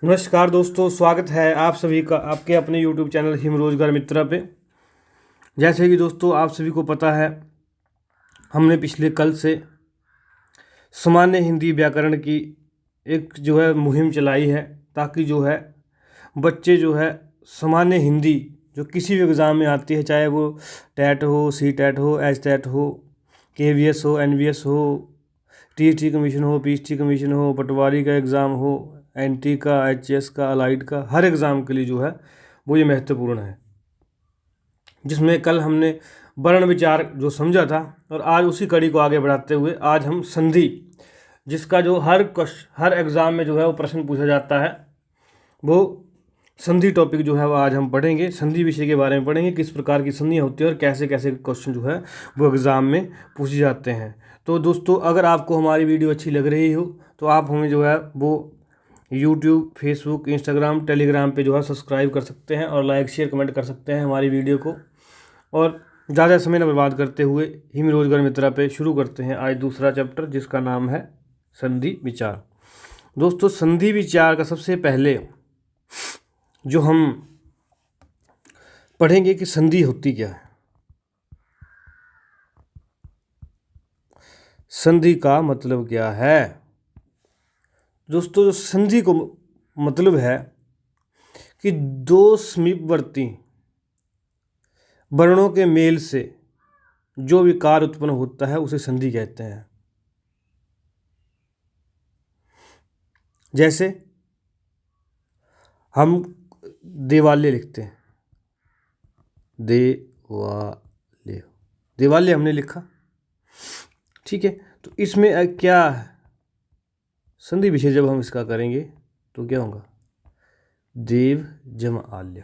नमस्कार दोस्तों, स्वागत है आप सभी का आपके अपने YouTube चैनल हिम रोजगार मित्रा पे। जैसे कि दोस्तों आप सभी को पता है, हमने पिछले कल से सामान्य हिंदी व्याकरण की एक मुहिम चलाई है, ताकि बच्चे सामान्य हिंदी जो किसी भी एग्ज़ाम में आती है, चाहे वो टेट हो, सी टेट हो, एच टेट हो, KVS हो, NVS हो, TST कमीशन हो, PST कमीशन हो, पटवारी का एग्ज़ाम हो, NT का, HS का, अलाइड का, हर एग्ज़ाम के लिए वो ये महत्वपूर्ण है। जिसमें कल हमने वर्ण विचार जो समझा था, और आज उसी कड़ी को आगे बढ़ाते हुए आज हम संधि, जिसका हर एग्ज़ाम में वो प्रश्न पूछा जाता है, वो संधि टॉपिक वो आज हम पढ़ेंगे। संधि विषय के बारे में पढ़ेंगे, किस प्रकार की संधियाँ होती है और कैसे कैसे क्वेश्चन वो एग्ज़ाम में पूछे जाते हैं। तो दोस्तों, अगर आपको हमारी वीडियो अच्छी लग रही हो तो आप हमें वो यूट्यूब, फेसबुक, इंस्टाग्राम, टेलीग्राम पे सब्सक्राइब कर सकते हैं और लाइक, शेयर, कमेंट कर सकते हैं हमारी वीडियो को। और ज़्यादा समय न बर्बाद करते हुए हिम रोजगार मित्रा पे शुरू करते हैं आज दूसरा चैप्टर, जिसका नाम है संधि विचार। दोस्तों, संधि विचार का सबसे पहले जो हम पढ़ेंगे कि संधि होती क्या है। संधि का मतलब क्या है दोस्तों? जो संधि को मतलब है कि दो समीपवर्ती वर्णों के मेल से जो विकार उत्पन्न होता है उसे संधि कहते हैं। जैसे हम देवालय लिखते हैं, देवालय, देवालय हमने लिखा, ठीक है। तो इसमें क्या है, संधि विषय जब हम इसका करेंगे तो क्या होगा? देव जम आल्य,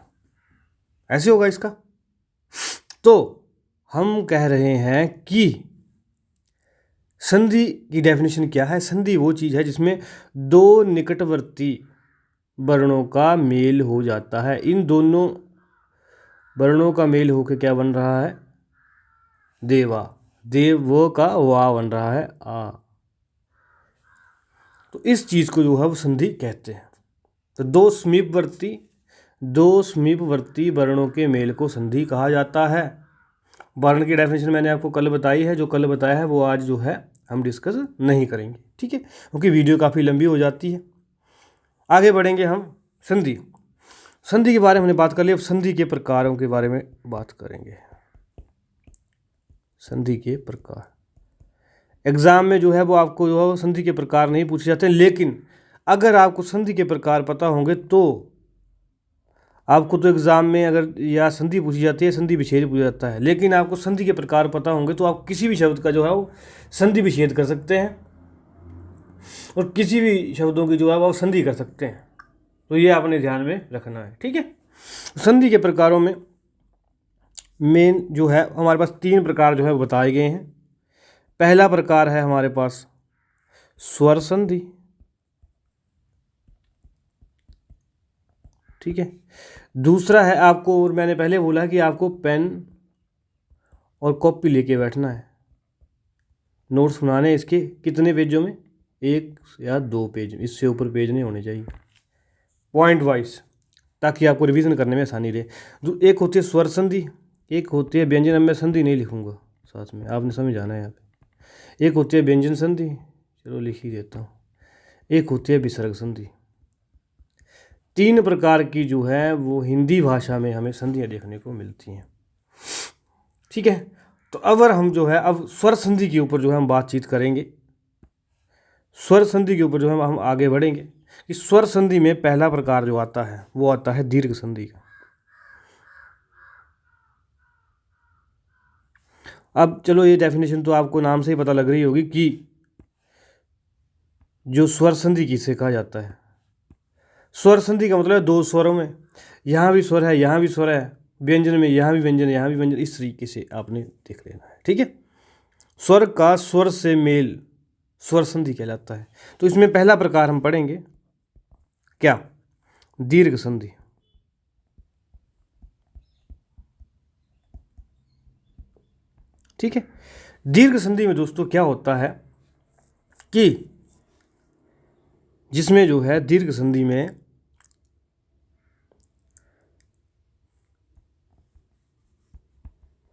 ऐसे होगा इसका। तो हम कह रहे हैं कि संधि की डेफिनेशन क्या है। संधि वो चीज़ है जिसमें दो निकटवर्ती वर्णों का मेल हो जाता है। इन दोनों वर्णों का मेल होकर क्या बन रहा है? देवा, देव का वा बन रहा है आ। तो इस चीज़ को वो संधि कहते हैं। तो दो समीपवर्ती वर्णों के मेल को संधि कहा जाता है। वर्ण की डेफिनेशन मैंने आपको कल बताई है, जो कल बताया है वो आज हम डिस्कस नहीं करेंगे, ठीक है, क्योंकि वीडियो काफ़ी लंबी हो जाती है। आगे बढ़ेंगे हम संधि के बारे में हमने बात कर ली। अब संधि के प्रकारों के बारे में बात करेंगे। संधि के प्रकार एग्जाम में वो आपको संधि के प्रकार नहीं पूछे जाते, लेकिन अगर आपको संधि के प्रकार पता होंगे तो आपको तो एग्ज़ाम में अगर या संधि पूछी जाती है, संधि विच्छेद पूछा जाता है, लेकिन आपको संधि के प्रकार पता होंगे तो आप किसी भी शब्द का वो संधि विच्छेद कर सकते हैं और किसी भी शब्दों की वो संधि कर सकते हैं। तो ये आपने ध्यान में रखना है, ठीक है। संधि के प्रकारों में मेन हमारे पास तीन प्रकार वो बताए गए हैं। पहला प्रकार है हमारे पास स्वर संधि, ठीक है। दूसरा है आपको, और मैंने पहले बोला कि आपको पेन और कॉपी लेके बैठना है, नोट्स बनाने इसके कितने पेजों में? 1 या 2 पेज, इससे ऊपर पेज नहीं होने चाहिए, पॉइंट वाइज, ताकि आपको रिवीजन करने में आसानी रहे। एक होती है स्वर संधि, एक होती है व्यंजन। अब मैं संधि नहीं लिखूंगा साथ में, आपने समझ जाना है यहाँ पे। एक होती है व्यंजन संधि, चलो लिख ही देता हूँ। एक होती है विसर्ग संधि। तीन प्रकार की वो हिंदी भाषा में हमें संधियाँ देखने को मिलती हैं, ठीक है। तो अगर हम अब स्वर संधि के ऊपर हम बातचीत करेंगे, स्वर संधि के ऊपर हम आगे बढ़ेंगे कि स्वर संधि में पहला प्रकार आता है वो आता है दीर्घ संधि का। अब चलो, ये डेफिनेशन तो आपको नाम से ही पता लग रही होगी कि जो स्वर संधि किसे कहा जाता है। स्वर संधि का मतलब है दो स्वरों में, यहाँ भी स्वर है, यहाँ भी स्वर है, व्यंजन में यहाँ भी व्यंजन, यहाँ भी व्यंजन, इस तरीके से आपने देख लेना है, ठीक है। स्वर का स्वर से मेल स्वर संधि कहलाता है। तो इसमें पहला प्रकार हम पढ़ेंगे क्या? दीर्घ संधि। ठीक है। दीर्घ संधि में दोस्तों क्या होता है कि जिसमें दीर्घ संधि में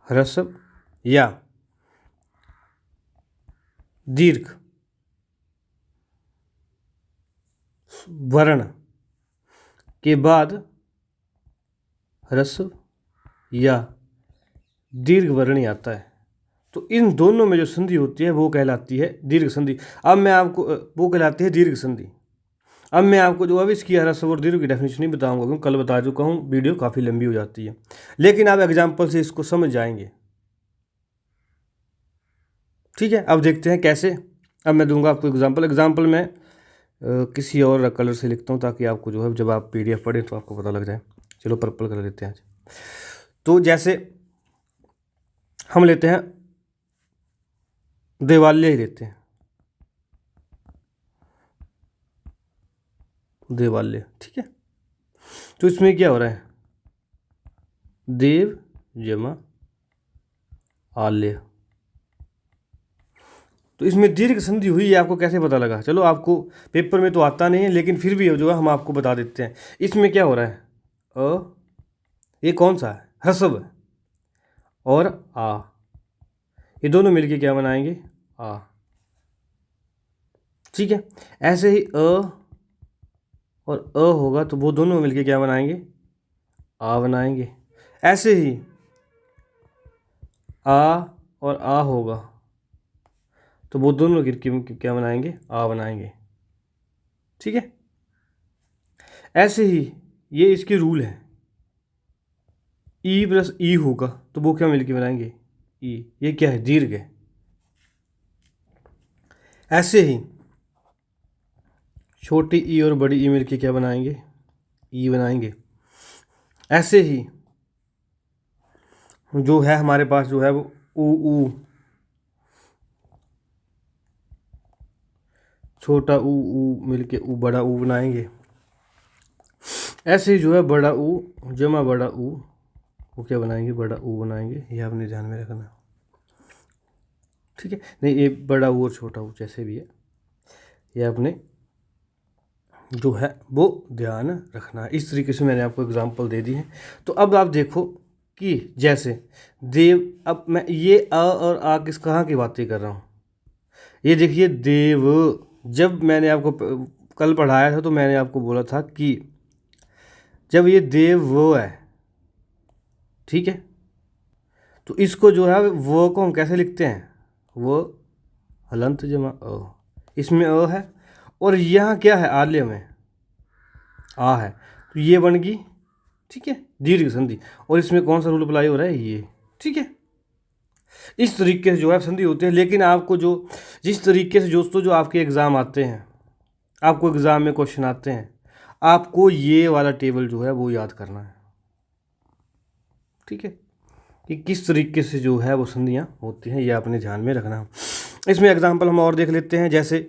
ह्रस्व या दीर्घ वर्ण के बाद ह्रस्व या दीर्घ वर्ण आता है, तो इन दोनों में जो संधि होती है वो कहलाती है दीर्घ संधि। अब मैं आपको वो कहलाती है दीर्घ संधि। अब मैं आपको जो अब इसकी ह्रस्व और दीर्घ की डेफिनेशन नहीं बताऊंगा, क्योंकि कल बता चुका हूँ, वीडियो काफ़ी लंबी हो जाती है, लेकिन आप एग्जाम्पल से इसको समझ जाएंगे। ठीक है, अब देखते हैं कैसे। अब मैं दूंगा आपको एग्जाम्पल में किसी और कलर से लिखता हूँ, ताकि आपको जो है जब आप PDF पढ़ें तो आपको पता लग जाए। चलो पर्पल कलर लेते हैं आज। तो जैसे हम लेते हैं देवालय ही लेते हैं, देवालय। ठीक है, तो इसमें क्या हो रहा है, देव जमा आल्य, तो इसमें दीर्घ संधि हुई है। आपको कैसे पता लगा? चलो, आपको पेपर में तो आता नहीं है, लेकिन फिर भी जो है हम आपको बता देते हैं। इसमें क्या हो रहा है, ये कौन सा है, ह्रस्व है, और आ, ये दोनों मिलके क्या बनाएंगे, आ। ठीक है, ऐसे ही और होगा तो वो दोनों मिलके क्या बनाएंगे, आ बनाएंगे। ऐसे ही आ और आ होगा तो वो दोनों मिलकर क्या बनाएंगे, आ बनाएंगे। ठीक है, ऐसे ही ये इसकी रूल है, ई प्लस ई होगा तो वो क्या मिलके बनाएंगे, ई। ये क्या है, दीर्घ है। ऐसे ही छोटी ई और बड़ी ई मिलके क्या बनाएंगे, ई बनाएंगे। ऐसे ही जो है हमारे पास जो है वो ऊ, छोटा ऊ मिलके ऊ बड़ा ऊ बनाएंगे। ऐसे ही जो है बड़ा ऊ जमा बड़ा ऊ, वो क्या बनाएंगे, बड़ा ऊ बनाएंगे। ये आपने ध्यान में रखना। ठीक है, नहीं, ये बड़ा ऊ और छोटा ऊ जैसे भी है, ये आपने जो है वो ध्यान रखना है। इस तरीके से मैंने आपको एग्जांपल दे दी है। तो अब आप देखो कि जैसे देव, अब मैं ये अ और आ किस कहाँ की बातें कर रहा हूँ, ये देखिए देव। जब मैंने आपको कल पढ़ाया था तो मैंने आपको बोला था कि जब ये देव वो है, ठीक है, तो इसको जो है वो को हम कैसे लिखते हैं, वो हलंत जमा अ, इसमें अ है और यहाँ क्या है, आल्य में आ है, तो ये बन गई, ठीक है, दीर्घ संधि। और इसमें कौन सा रूल अप्लाई हो रहा है, ये। ठीक है, इस तरीके से जो है संधि होते हैं। लेकिन आपको जो जिस तरीके से दोस्तों जो आपके एग्ज़ाम आते हैं, आपको एग्ज़ाम में क्वेश्चन आते हैं, आपको ये वाला टेबल जो है वो याद करना है। ठीक है, कि किस तरीके से जो है वो संधियाँ होती हैं, ये आपने ध्यान में रखना है। इसमें एग्जाम्पल हम और देख लेते हैं, जैसे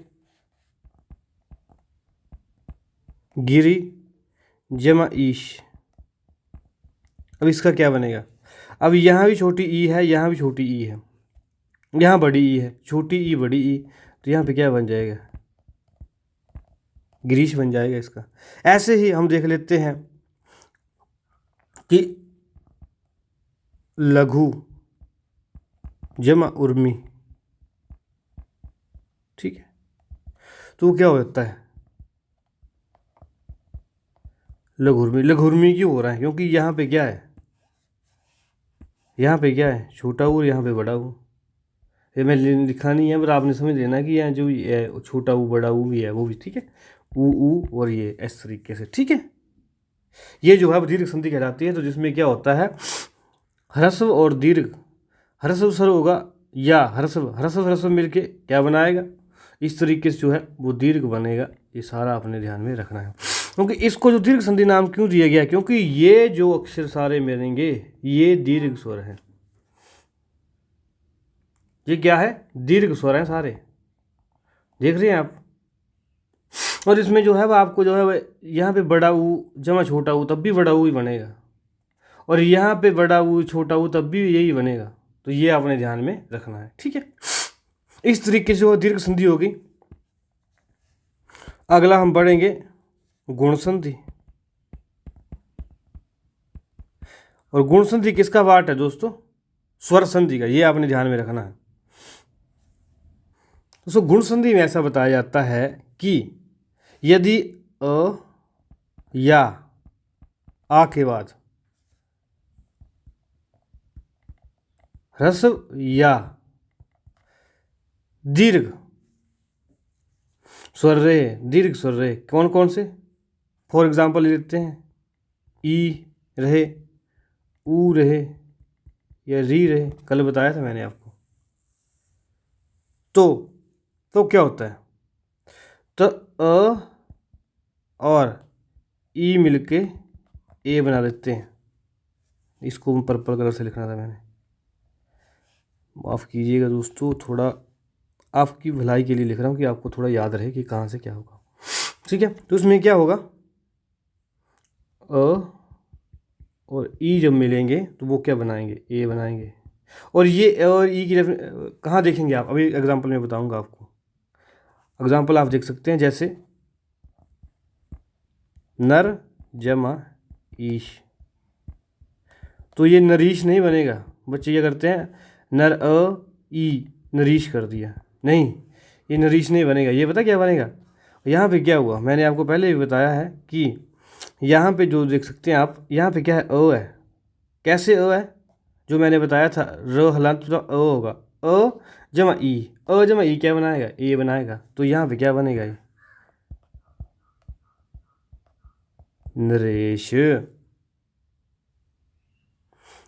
गिरी जमा ईश। अब इसका क्या बनेगा, अब यहाँ भी छोटी ई है, यहाँ भी छोटी ई है, यहाँ बड़ी ई है, छोटी ई बड़ी ई, तो यहाँ पे क्या बन जाएगा, गिरीश बन जाएगा इसका। ऐसे ही हम देख लेते हैं कि लघु जमा उर्मी। ठीक है, तो क्या होता है, लघुर्मी। लघुर्मी क्यों हो रहा है, क्योंकि यहाँ पे क्या है, यहाँ पे क्या है, छोटा ऊ, यहाँ पे बड़ा ऊ। ये मैं लिखा नहीं है, पर आपने समझ लेना कि यहाँ जो छोटा ऊ बड़ा ऊ भी है वो भी। ठीक है, ऊ और ये इस तरीके से। ठीक है, ये जो है दीर्घ संधि कहलाती है। तो जिसमें क्या होता है, ह्रस्व और दीर्घ, ह्रस्व सर होगा या ह्रस्व मिलके क्या बनाएगा, इस तरीके से जो है वो दीर्घ बनेगा। ये सारा अपने ध्यान में रखना है। क्योंकि इसको जो दीर्घ संधि नाम क्यों दिया गया, क्योंकि ये जो अक्षर सारे मिलेंगे ये दीर्घ स्वर हैं। ये क्या है, दीर्घ स्वर हैं सारे, देख रहे हैं आप। और इसमें जो है वो आपको जो है यहाँ पे बड़ा ऊ जमा छोटा ऊ तब भी बड़ा ऊ ही बनेगा, और यहाँ पे बड़ा ऊ छोटा ऊ तब भी यही बनेगा। तो ये आपने ध्यान में रखना है। ठीक है, इस तरीके से वो दीर्घ संधि होगी। अगला हम बढ़ेंगे गुण संधि। और गुण संधि किसका पार्ट है दोस्तों, स्वर संधि का, ये आपने ध्यान में रखना है। दोस्तों गुण संधि में ऐसा बताया जाता है कि यदि अ या आ के बाद ह्रस्व या दीर्घ स्वर रहे, दीर्घ स्वर रहे, कौन कौन से, फॉर एग्जाम्पल लेते हैं, ई रहे, ऊ रहे या री रहे, कल बताया था मैंने आपको। तो क्या होता है, तो अ और ई मिलके ए बना देते हैं। इसको पर्पल कलर से लिखना था मैंने, माफ़ कीजिएगा दोस्तों, थोड़ा आपकी भलाई के लिए लिख रहा हूँ कि आपको थोड़ा याद रहे कि कहाँ से क्या होगा। ठीक है, तो इसमें क्या होगा, अ और ई जब मिलेंगे तो वो क्या बनाएंगे, ए बनाएंगे। और ये ए और ई की कहाँ देखेंगे आप, अभी एग्जांपल में बताऊंगा आपको। एग्जांपल आप देख सकते हैं, जैसे नर जमा ईश, तो ये नरीश नहीं बनेगा। बच्चे क्या करते हैं, नर अ ई नरीश कर दिया, नहीं, ये नरीश नहीं बनेगा। ये पता क्या बनेगा, यहाँ पे क्या हुआ, मैंने आपको पहले भी बताया है कि यहाँ पे जो देख सकते हैं आप, यहाँ पे क्या है, अ है। कैसे अ है, जो मैंने बताया था, र हलांत तो अ होगा, अ जमा ई, अ जमा ई क्या बनाएगा, ए बनाएगा। तो यहाँ पे क्या बनेगा, ये नरेश।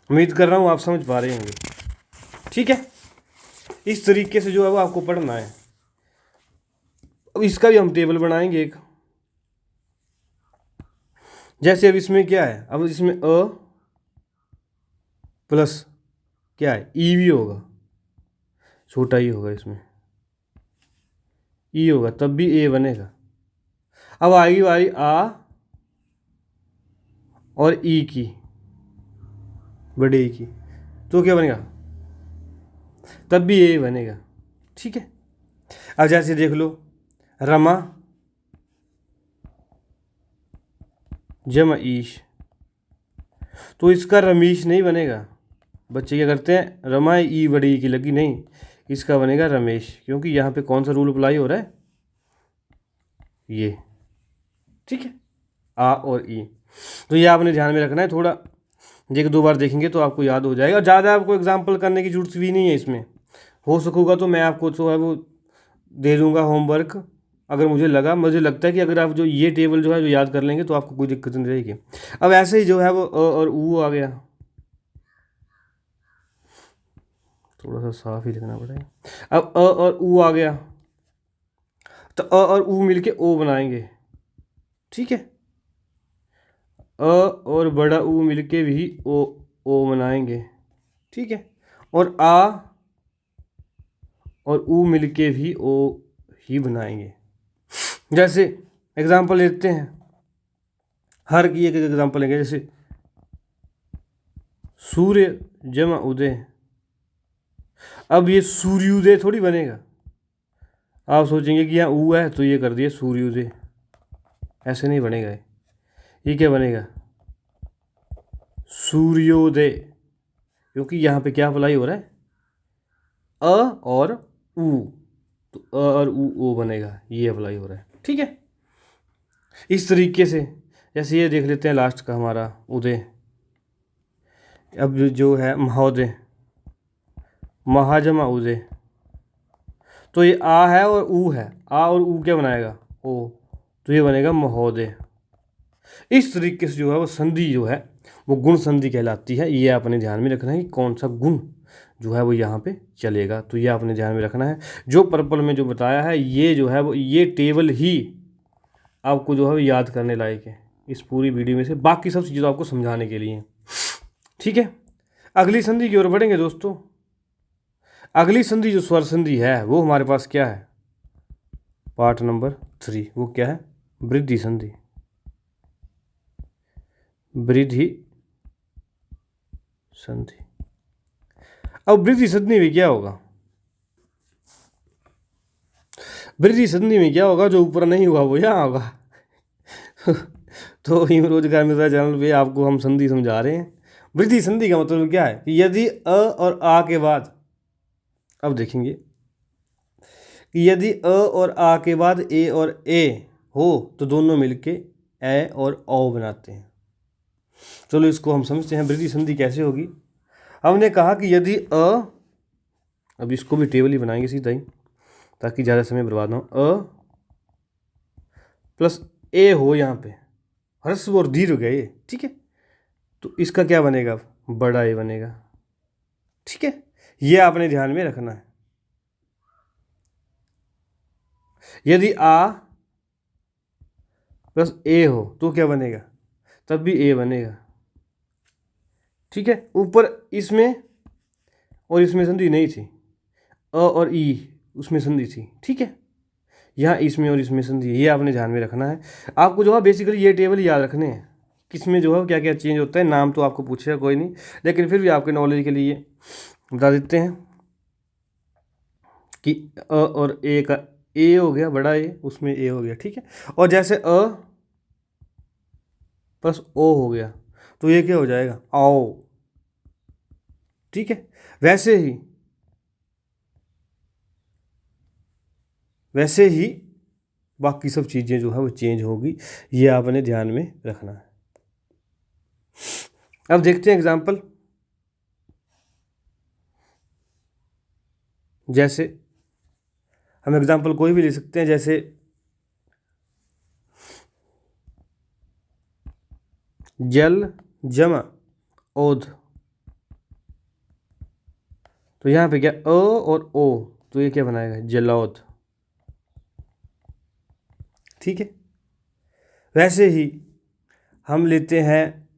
उम्मीद कर रहा हूँ आप समझ पा रहे होंगे। ठीक है, इस तरीके से जो है वो आपको पढ़ना है। अब इसका भी हम टेबल बनाएंगे एक, जैसे अब इसमें क्या है, अब इसमें अ प्लस क्या है, ई भी होगा, छोटा ई होगा, इसमें ई होगा तब भी ए बनेगा। अब आएगी बारी आ और ई की, बड़े ई की, तो क्या बनेगा, तब भी ए बनेगा। ठीक है, अब जैसे देख लो, रमा जमा ईश, तो इसका रमेश नहीं बनेगा। बच्चे क्या करते हैं, रमा ई बड़ी ई की लगी, नहीं, इसका बनेगा रमेश, क्योंकि यहाँ पे कौन सा रूल अप्लाई हो रहा है, ये। ठीक है, आ और ई, तो ये आपने ध्यान में रखना है। थोड़ा एक दो बार देखेंगे तो आपको याद हो जाएगा। ज़्यादा आपको एग्जाम्पल करने की जरूरत भी नहीं है इसमें। हो सकेगा तो मैं आपको जो है वो दे दूंगा होमवर्क, अगर मुझे लगता है कि अगर आप जो ये टेबल जो है जो याद कर लेंगे तो आपको कोई दिक्कत नहीं रहेगी। अब ऐसे ही जो है वो अ और ऊ आ गया, थोड़ा सा साफ ही लिखना पड़ेगा। अब अ और ऊ आ गया, तो अ और ऊ मिलके ओ बनाएंगे। ठीक है, अ और बड़ा ऊ मिलके भी ओ बनाएंगे। ठीक है, और आ और ऊ मिलके भी ओ ही बनाएंगे। जैसे एग्जाम्पल लेते हैं, हर की एक एग्जाम्पल लेंगे, जैसे सूर्य जमा उदय। अब ये सूर्योदय थोड़ी बनेगा, आप सोचेंगे कि यहाँ ऊ है तो ये कर दिए सूर्योदय, ऐसे नहीं बनेगा। ये क्या बनेगा, सूर्योदय, क्योंकि यहाँ पे क्या अप्लाई हो रहा है, अ और ऊ, तो अ और ऊ ओ बनेगा, ये अप्लाई हो रहा है। ठीक है, इस तरीके से। जैसे ये देख लेते हैं लास्ट का हमारा उदय, अब जो है महोदय, महाजमा उदय, तो ये आ है और ऊ है, आ और ऊ क्या बनाएगा, ओ, तो ये बनेगा महोदय। इस तरीके से जो है वो संधि जो है वो गुण संधि कहलाती है। ये आपने ध्यान में रखना है कि कौन सा गुण जो है वो यहाँ पे चलेगा, तो ये आपने ध्यान में रखना है। जो पर्पल में जो बताया है ये जो है वो ये टेबल ही आपको जो है वो याद करने लायक है इस पूरी वीडियो में से, बाकी सब चीज़ें आपको समझाने के लिए। ठीक है, अगली संधि की ओर बढ़ेंगे दोस्तों। अगली संधि जो स्वर संधि है वो हमारे पास क्या है, पार्ट नंबर 3, वो क्या है, वृद्धि संधि। वृद्धि संधि, अब वृद्धि संधि में क्या होगा, वृद्धि संधि में क्या होगा, जो ऊपर नहीं हुआ वो यहाँ होगा। तो हिमरोजगार मित्र चैनल पे आपको हम संधि समझा रहे हैं, वृद्धि संधि का मतलब क्या है कि यदि अ और आ के बाद, अब देखेंगे कि यदि अ और आ के बाद ए और ए हो तो दोनों मिलके ए और औ बनाते हैं। चलो इसको हम समझते हैं वृद्धि संधि कैसे होगी। हमने कहा कि यदि अब इसको भी टेबल ही बनाएंगे सीधा ही, ताकि ज़्यादा समय बर्बाद ना हो। प्लस ए हो यहाँ पे, ह्रस्व और दीर्घ है ये, ठीक है। तो इसका क्या बनेगा, बड़ा ए बनेगा, ठीक है। ये आपने ध्यान में रखना है। यदि आ प्लस ए हो तो क्या बनेगा, तब भी ए बनेगा, ठीक है। ऊपर इसमें और इसमें संधि नहीं थी, अ और ई उसमें संधि थी, ठीक है। यहाँ इसमें और इसमें संधि, ये आपने ध्यान में रखना है। आपको जो है बेसिकली ये टेबल याद रखने हैं, किसमें जो है क्या क्या चेंज होता है। नाम तो आपको पूछेगा कोई नहीं, लेकिन फिर भी आपके नॉलेज के लिए बता देते हैं कि अ और ए का, ए हो गया बड़ा ए, उसमें ए हो गया, ठीक है। और जैसे अ प्लस ओ हो गया तो ये क्या हो जाएगा, आओ, ठीक है। वैसे ही बाकी सब चीज़ें जो है वो चेंज होगी, ये आपने ध्यान में रखना है। अब देखते हैं एग्जाम्पल। जैसे हम एग्जाम्पल कोई भी ले सकते हैं, जैसे जल जमा ओध, तो यहाँ पे क्या अ और ओ, तो ये क्या बनाएगा, जलौध, ठीक है। वैसे ही हम लेते हैं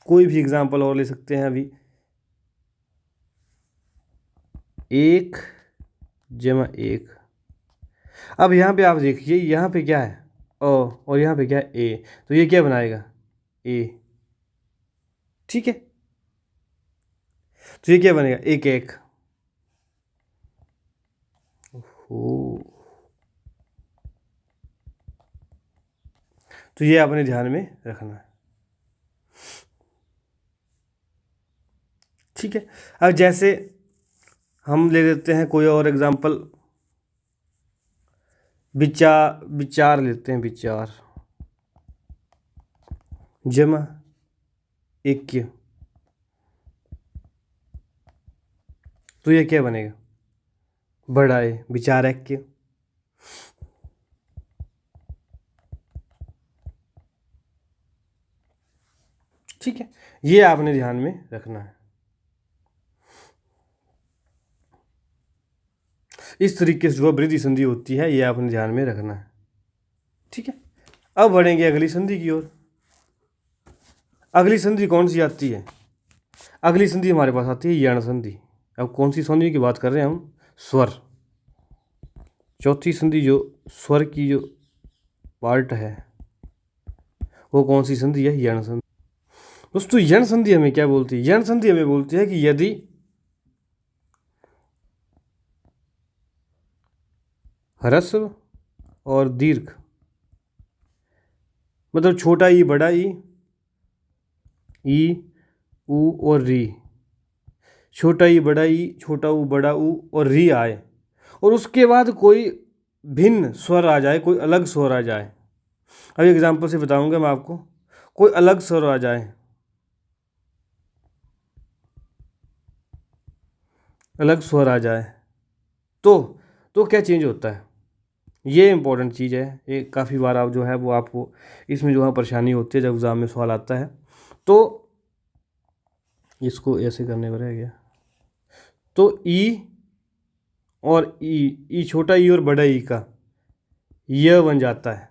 कोई भी एग्जाम्पल और ले सकते हैं अभी, एक जमा एक। अब यहाँ पे आप देखिए, यहाँ पे क्या है अ और यहाँ पे क्या है ए, तो ये क्या बनाएगा, ए, ठीक है। तो ये क्या बनेगा, एक एक हो, तो ये आपने ध्यान में रखना है, ठीक है। अब जैसे हम ले लेते हैं कोई और एग्जाम्पल, विचार लेते हैं, विचार जमा ऐक्य, तो ये क्या बनेगा, बड़ा ए, विचार ऐक्य, ठीक है। ये आपने ध्यान में रखना है। इस तरीके से जो वृद्धि संधि होती है ये आपने ध्यान में रखना है, ठीक है। अब बढ़ेंगे अगली संधि की ओर। अगली संधि कौन सी आती है, अगली संधि हमारे पास आती है यण संधि। अब कौन सी संधि की बात कर रहे हैं हम, स्वर। चौथी संधि जो स्वर की जो पार्ट है वो कौन सी संधि है, यण संधि। दोस्तों यण संधि हमें क्या बोलती है, यण संधि हमें बोलती है कि यदि ह्रस्व और दीर्घ, मतलब छोटा ई बड़ा ई ऊ और री, छोटा ई बड़ा ई, छोटा ऊ बड़ा ऊ और री आए, और उसके बाद कोई भिन्न स्वर आ जाए, कोई अलग स्वर आ जाए। अभी एग्जाम्पल से बताऊंगा मैं आपको, कोई अलग स्वर आ जाए, अलग स्वर आ जाए तो क्या चेंज होता है, ये इंपॉर्टेंट चीज़ है। ये काफ़ी बार आप जो है वो आपको इसमें जो है परेशानी होती है जब एग्ज़ाम में सवाल आता है। तो इसको ऐसे करने को रह गया, तो ई और ई छोटा ई और बड़ा ई का य बन जाता है,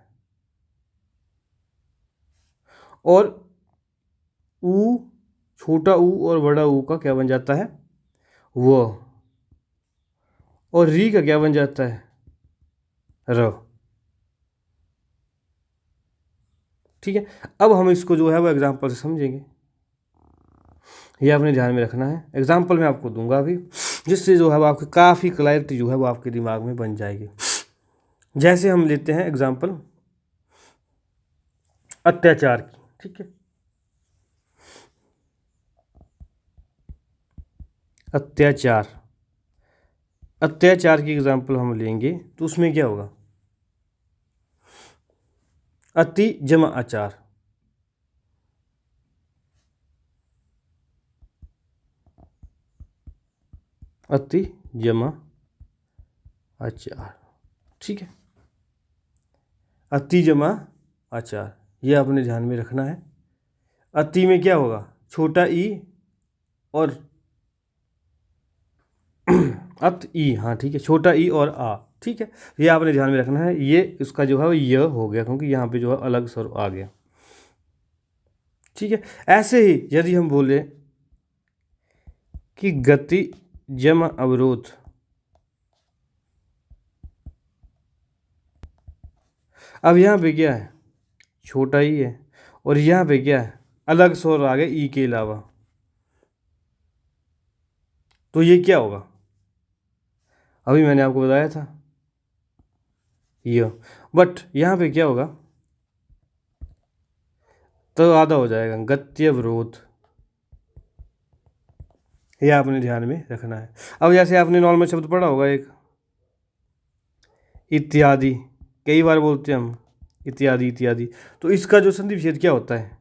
और ऊ, छोटा ऊ और बड़ा ऊ का क्या बन जाता है, वो, और री का क्या बन जाता है, र, ठीक है। अब हम इसको जो है वो एग्जाम्पल से समझेंगे, ये आपने ध्यान में रखना है। एग्जाम्पल मैं आपको दूंगा अभी, जिससे जो है वो आपकी काफ़ी क्लैरिटी जो है वो आपके दिमाग में बन जाएगी। जैसे हम लेते हैं एग्जाम्पल अत्याचार की, ठीक है। अत्याचार। अत्याचार की एग्जाम्पल हम लेंगे तो उसमें क्या होगा, अति जमा आचार। अति जमा आचार, ठीक है। अति जमा आचार ये आपने ध्यान में रखना है। अति में क्या होगा, छोटा ई और अत ई, हाँ ठीक है, छोटा ई और आ, ठीक है। ये आपने ध्यान में रखना है। ये इसका जो है वो य हो गया क्योंकि यहाँ पे जो है अलग स्वर आ गया, ठीक है। ऐसे ही यदि हम बोले कि गति जमा अवरोध, अब यहाँ पे क्या है, छोटा ई है और यहाँ पे क्या है, अलग स्वर आ गए ई के अलावा, तो ये क्या होगा, अभी मैंने आपको बताया था ये, बट यहाँ पे क्या होगा, तो आधा हो जाएगा, गत्यवरोध। ये आपने ध्यान में रखना है। अब जैसे आपने नॉर्मल शब्द पढ़ा होगा एक इत्यादि, कई बार बोलते हैं हम इत्यादि इत्यादि, तो इसका जो संधि विच्छेद क्या होता है,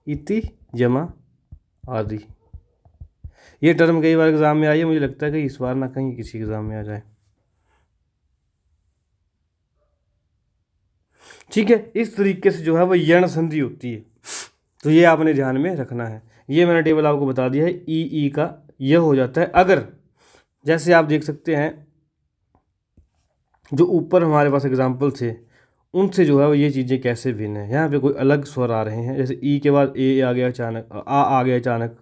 इति जमा आदि। ये टर्म कई बार एग्जाम में आई है, मुझे लगता है कि इस बार ना कहीं किसी एग्जाम में आ जाए, ठीक है। इस तरीके से जो है वो यण संधि होती है, तो ये आपने ध्यान में रखना है। ये मैंने टेबल आपको बता दिया है, ई का यह हो जाता है अगर, जैसे आप देख सकते हैं जो ऊपर हमारे पास एग्जाम्पल थे उनसे जो है वो ये चीज़ें कैसे भिन्न है। यहाँ पे कोई अलग स्वर आ रहे हैं, जैसे ई के बाद ए आ गया अचानक, आ गया अचानक,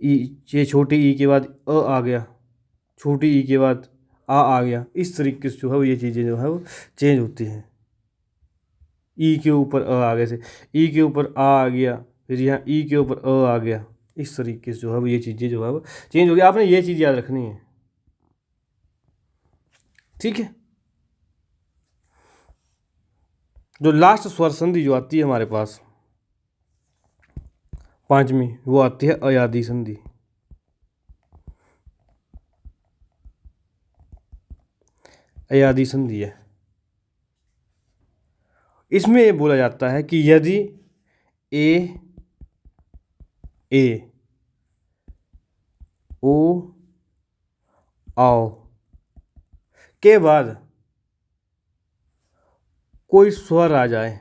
ई, ये छोटी ई के बाद आ गया, छोटी ई के बाद आ गया, इस तरीके से जो है वो ये चीज़ें जो है वो चेंज होती हैं। ई के ऊपर आ गए थे, ई के ऊपर आ गया, फिर यहाँ ई के ऊपर आ गया, इस तरीके से जो है वो ये चीज़ें जो है वो चेंज हो गई। आपने ये चीज़ याद रखनी है, ठीक है। जो लास्ट स्वर संधि जो आती है हमारे पास पांचवी, वो आती है अयादी संधि। अयादी संधि है, इसमें ये बोला जाता है कि यदि ए ओ आओ के बाद कोई स्वर आ जाए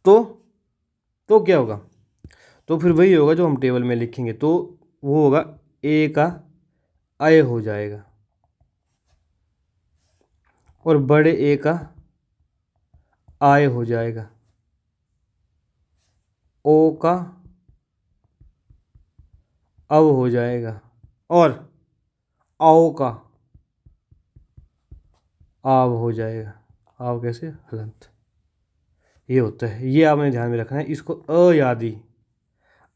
तो क्या होगा, तो फिर वही होगा जो हम टेबल में लिखेंगे, तो वो होगा ए का अय हो जाएगा और बड़े ए का आय हो जाएगा, ओ का अव हो जाएगा और आओ का आव हो जाएगा। आव कैसे, हलंत, ये होता है। ये आपने ध्यान में रखना है। इसको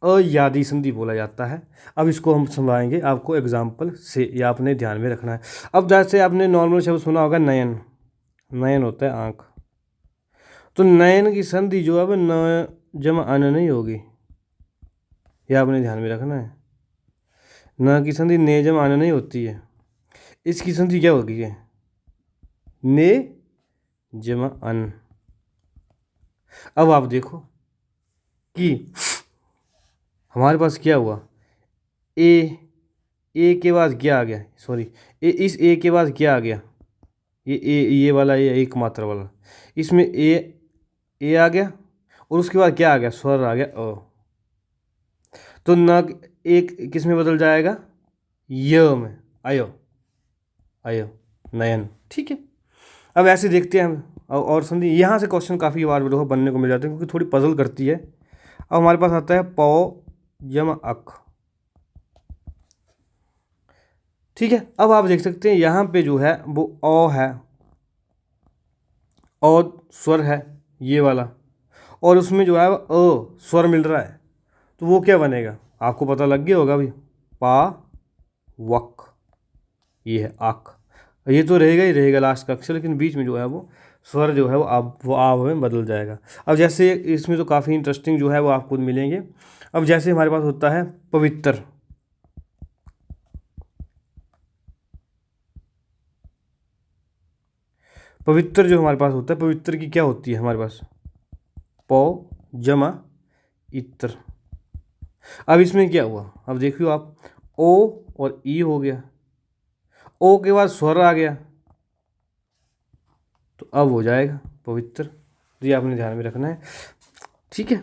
अयादी संधि बोला जाता है। अब इसको हम समझाएंगे आपको एग्जाम्पल से, ये आपने ध्यान में रखना है। अब जैसे आपने नॉर्मल शब्द सुना होगा नयन, नयन होता है आँख, तो नयन की संधि जो है वो न जमा अन नहीं होगी, ये आपने ध्यान में रखना है। न की संधि ने जमा अन नहीं होती है, इसकी संधि क्या होगी है, ने जमा अन। अब आप देखो कि हमारे पास क्या हुआ, ए के बाद क्या आ गया, सॉरी इस ए के बाद क्या आ गया, ये वाला, ये एक मात्रा वाला, इसमें ए आ गया और उसके बाद क्या आ गया, स्वर आ गया अ, तो न एक किस में बदल जाएगा, य में, आयो आयो नयन, ठीक है। अब ऐसे देखते हैं हम और संधि, यहाँ से क्वेश्चन काफ़ी बार बनने को मिल जाते हैं क्योंकि थोड़ी पजल करती है। अब हमारे पास आता है पौ जमा अक, ठीक है। अब आप देख सकते हैं यहाँ पे जो है वो औ है, और स्वर है ये वाला, और उसमें जो है अ स्वर मिल रहा है, तो वो क्या बनेगा, आपको पता लग गया होगा अभी, पा वक, ये है आक, ये तो रहेगा ही रहेगा लास्ट का अक्षर, लेकिन बीच में जो है वो स्वर जो है वो आव में बदल जाएगा। अब जैसे इसमें तो काफ़ी इंटरेस्टिंग जो है वो आपको मिलेंगे। अब जैसे हमारे पास होता है पवित्र, पवित्र जो हमारे पास होता है, पवित्र की क्या होती है हमारे पास, पौ जमा इत्र। अब इसमें क्या हुआ, अब देखियो आप, ओ और ई हो गया, ओ के बाद स्वर आ गया, तो अब हो जाएगा पवित्र। ये आपने ध्यान में रखना है, ठीक है।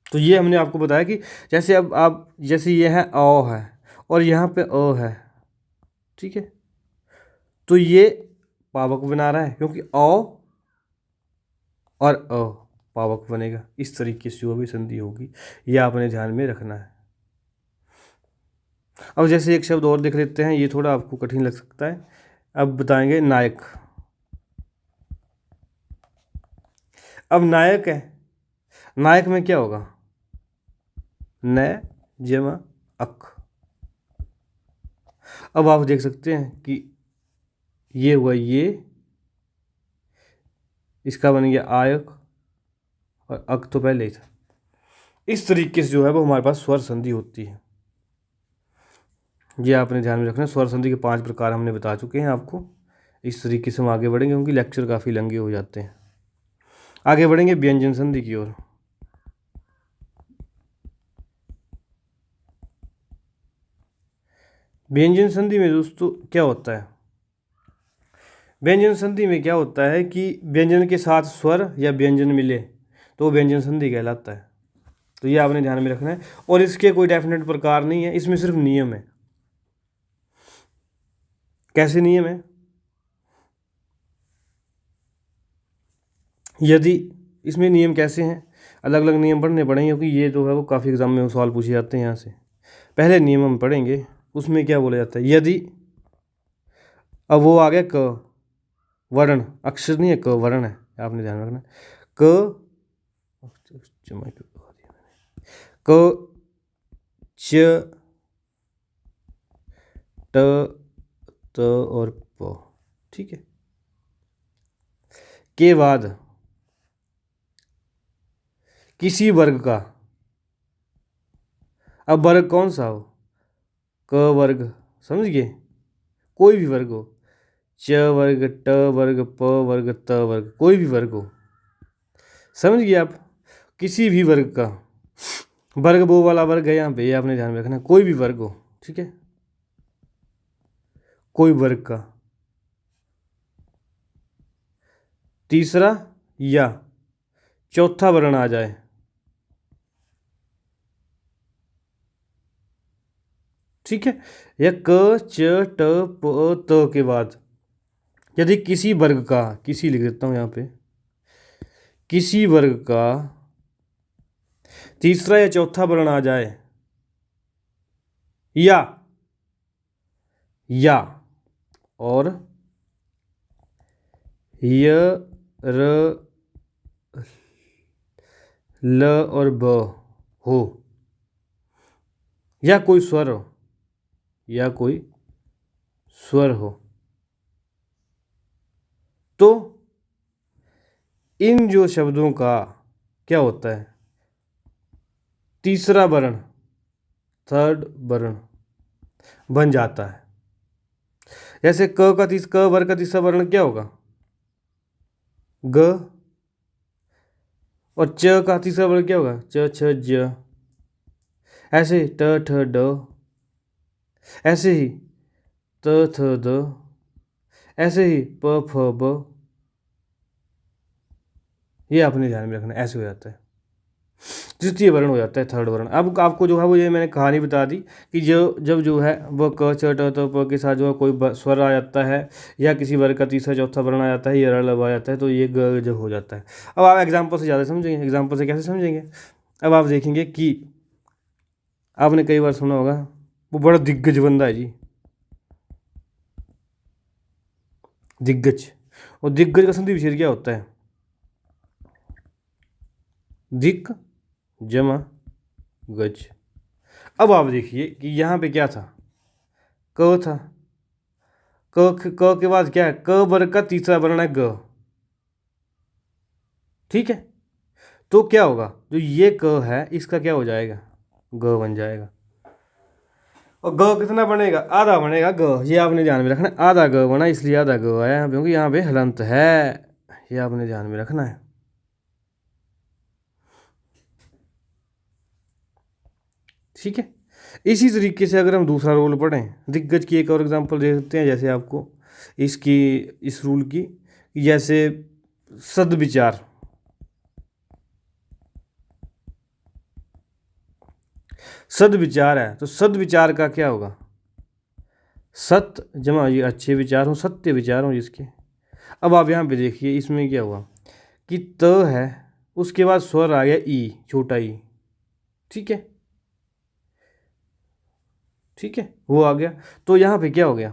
तो ये हमने आपको बताया कि जैसे अब आप, जैसे ये है ओ है और यहाँ पे अ है, ठीक है, तो ये पावक बना रहा है क्योंकि ओ और अ पावक बनेगा। इस तरीके से जो भी संधि होगी ये आपने ध्यान में रखना है। अब जैसे एक शब्द और देख लेते हैं, ये थोड़ा आपको कठिन लग सकता है। अब बताएंगे नायक। अब नायक है, नायक में क्या होगा, न जमा अक। अब आप देख सकते हैं कि ये हुआ, ये इसका बन गया आयक और अक तो पहले ही था। इस तरीके से जो है वो हमारे पास स्वर संधि होती है। ये आपने ध्यान में रखना है। स्वर संधि के 5 प्रकार हमने बता चुके हैं आपको। इस तरीके से हम आगे बढ़ेंगे क्योंकि लेक्चर काफ़ी लंबे हो जाते हैं। आगे बढ़ेंगे व्यंजन संधि की ओर। व्यंजन संधि में दोस्तों क्या होता है, व्यंजन संधि में क्या होता है कि व्यंजन के साथ स्वर या व्यंजन मिले तो व्यंजन संधि कहलाता है। तो ये आपने ध्यान में रखना है और इसके कोई डेफिनेट प्रकार नहीं है, इसमें सिर्फ नियम है। कैसे नियम है, यदि इसमें नियम कैसे हैं, अलग अलग नियम पढ़ने पड़ेंगे क्योंकि ये जो है वो काफ़ी एग्जाम में सवाल पूछे जाते हैं यहाँ से। पहले नियम हम पढ़ेंगे, उसमें क्या बोला जाता है, यदि, अब वो आ गया क, वर्ण, अक्षर नहीं है, क वर्ण है, आपने ध्यान रखना। क क च ट त और प, ठीक है। के बाद किसी वर्ग का, अब वर्ग कौन सा हो, क वर्ग, समझ गए, कोई भी वर्ग हो, च वर्ग, ट वर्ग, प वर्ग, त वर्ग, कोई भी वर्ग हो, समझ गए आप, किसी भी वर्ग का। वर्ग वो वाला वर्ग है यहाँ पे, ये आपने ध्यान में रखना, कोई भी वर्ग हो, ठीक है, कोई वर्ग का। तीसरा या चौथा वर्ण आ जाए, ठीक है, या क च ट प त के बाद यदि किसी वर्ग का, किसी लिख देता हूं यहाँ पे, किसी वर्ग का तीसरा या चौथा वर्ण आ जाए, या और य र ल और ब हो, या कोई स्वर हो, या कोई स्वर हो, तो इन जो शब्दों का क्या होता है, तीसरा वर्ण, थर्ड वर्ण बन जाता है। जैसे क वर्ग का तीसरा वर्ण क्या होगा, ग, और च का तीसरा वर्ण क्या होगा, च छ ज, ऐसे ही ट ठ ड, ऐसे ही त थ द, ऐसे ही प फ ब, ये आपने ध्यान में रखना, ऐसे हो जाता है, तृतीय वर्ण हो जाता है, थर्ड वर्ण। अब आपको जो है वो ये मैंने कहानी बता दी कि जो जब जो है वो क च ट त प के साथ जो है कोई स्वर आ जाता है या किसी वर्ग का तीसरा चौथा वर्ण आ जाता है, ये लब आ जाता है, तो ये ग जब हो जाता है। अब आप एग्जाम्पल से ज़्यादा समझेंगे, एग्जाम्पल से कैसे समझेंगे, अब आप देखेंगे कि आपने कई बार सुना होगा, वो बड़ा दिग्गज बंदा है जी, दिग्गज, और दिग्गज का संधि विच्छेद क्या होता है, दिक जमा गज। अब आप देखिए कि यहाँ पे क्या था, क था, क के बाद क्या है, क वर्ग का तीसरा वर्ण है ग। ठीक है, तो क्या होगा, जो ये क है इसका क्या हो जाएगा, ग बन जाएगा। और ग कितना बनेगा, आधा बनेगा ग। ये आपने ध्यान में रखना है, आधा ग बना इसलिए आधा ग आया, क्योंकि यहाँ पे हलंत है। ये आपने ध्यान में रखना है। ठीक है, इसी तरीके से अगर हम दूसरा रूल पढ़ें, दिग्गज की एक और एग्जांपल देखते हैं, जैसे आपको इसकी, इस रूल की, जैसे सद्विचार। सद्विचार है तो सद्विचार का क्या होगा, सत्य जमा ये अच्छे विचार हो, सत्य विचार हो जिसके। अब आप यहाँ पे देखिए इसमें क्या हुआ कि त है, उसके बाद स्वर आ गया ई, छोटा ई। ठीक है, ठीक है, वो आ गया। तो यहाँ पे क्या हो गया,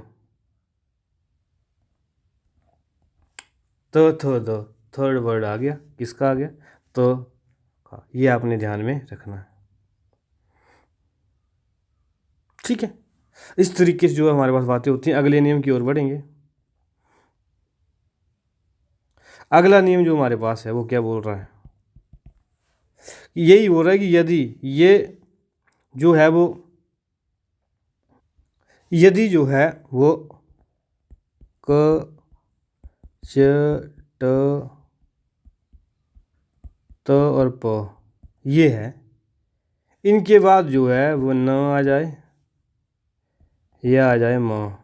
त थ द, थर्ड वर्ड आ गया, किसका आ गया, तो का। ये आपने ध्यान में रखना है। ठीक है, इस तरीके से जो है हमारे पास बातें होती हैं। अगले नियम की ओर बढ़ेंगे। अगला नियम जो हमारे पास है वो क्या बोल रहा है, यही बोल रहा है कि यदि ये जो है वो, यदि जो है वो क च ट त और प ये है, इनके बाद जो है वो न आ जाए या आ जाए म।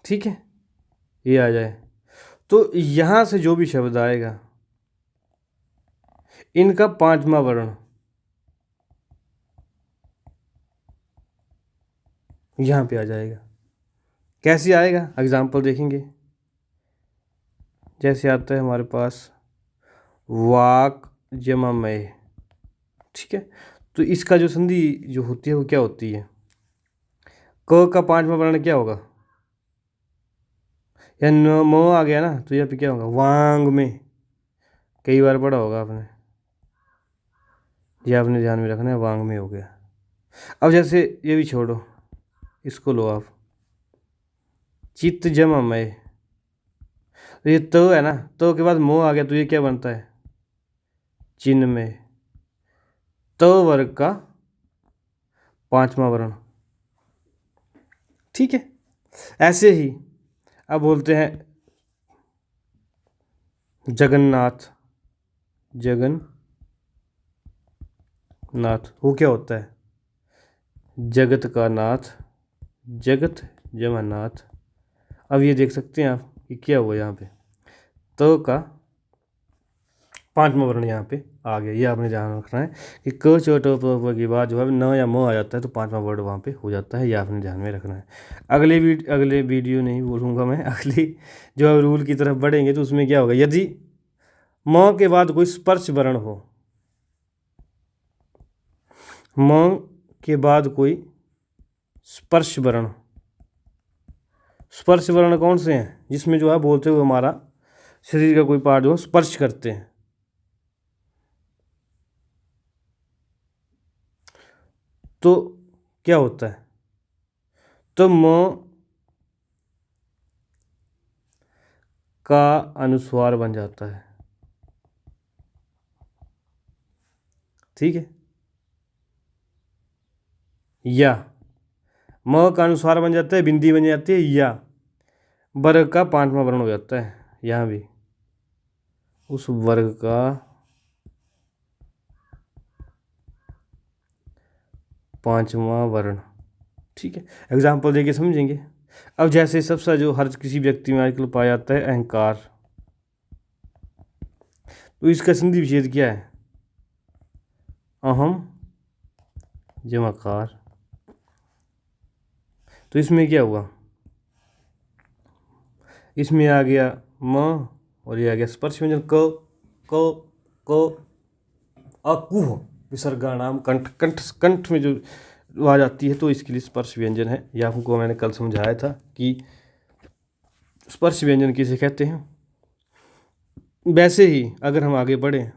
ठीक है, ये आ जाए, तो यहाँ से जो भी शब्द आएगा इनका पांचवा वर्ण यहाँ पे आ जाएगा। कैसे आएगा, एग्जाम्पल देखेंगे। जैसे आता है हमारे पास वाक जमा मय। ठीक है, तो इसका जो संधि जो होती है वो क्या होती है, क का पांचवा वर्ण क्या होगा, या न म आ गया ना, तो यहाँ पे क्या होगा, वांग में। कई बार पढ़ा होगा आपने, ये आपने ध्यान में रखना है, वांग में हो गया। अब जैसे ये भी छोड़ो, इसको लो आप, चित्त जमा मय। तो ये तो है ना, तो के बाद मोह आ गया, तो ये क्या बनता है, चिन्ह में, तो वर्ग का पांचवा वर्ण। ठीक है, ऐसे ही अब बोलते हैं जगन्नाथ। जगन्नाथ वो क्या होता है, जगत का नाथ, जगत जमा नाथ। अब ये देख सकते हैं आप कि क्या हुआ यहाँ पे, तो का पांचवा वर्ण यहाँ पे आ गया। ये आपने ध्यान रखना है कि क च ट प के बाद जो है न या म आ जाता है तो पांचवा वर्ड वहाँ पे हो जाता है। ये आपने ध्यान में रखना है। अगले वीडियो नहीं बोलूँगा मैं, अगली जो है रूल की तरफ बढ़ेंगे तो उसमें क्या होगा, यदि म के बाद कोई स्पर्श वर्ण हो, म के बाद कोई स्पर्श वर्ण, स्पर्श वर्ण कौन से हैं, जिसमें जो है बोलते हुए हमारा शरीर का कोई पार्ट जो है स्पर्श करते हैं, तो क्या होता है, तो म का अनुस्वार बन जाता है। ठीक है, या म का अनुस्वार बन जाता है, बिंदी बन जाती है, या वर्ग का पांचवा वर्ण हो जाता है। यहाँ भी उस वर्ग का पांचवा वर्ण। ठीक है, एग्जाम्पल देके समझेंगे। अब जैसे सबसे जो हर किसी व्यक्ति में आजकल पाया जाता है अहंकार, तो इसका संधि विच्छेद क्या है, अहम जमाकार। तो इसमें क्या हुआ, इसमें आ गया म और ये आ गया स्पर्श व्यंजन क अकुह विसर्गा नाम, कंठ कंठ कंठ में जो आ जाती है तो इसके लिए स्पर्श व्यंजन है। ये आपको मैंने कल समझाया था कि स्पर्श व्यंजन किसे कहते हैं। वैसे ही अगर हम आगे बढ़ें,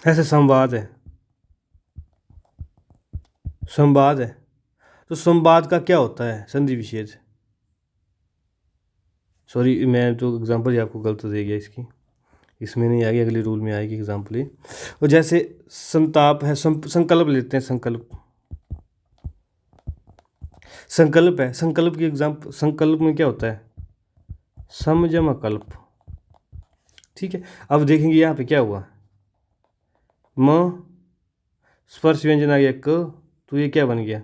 ऐसे संवाद है, संवाद है। तो संवाद का क्या होता है? संधि विच्छेद। सॉरी, मैं तो एग्जांपल ही आपको गलत दे गया इसकी, इसमें नहीं आएगी, अगले रूल में आएगी एग्जांपल ही। और जैसे संताप है, संकल्प लेते हैं, संकल्प। संकल्प है, संकल्प की एग्जांपल, संकल्प में क्या होता है? सम जमा कल्प। ठीक है, अब देखेंगे यहाँ पे क्या हुआ, म स्पर्श व्यंजन आ गया क, तो ये क्या बन गया?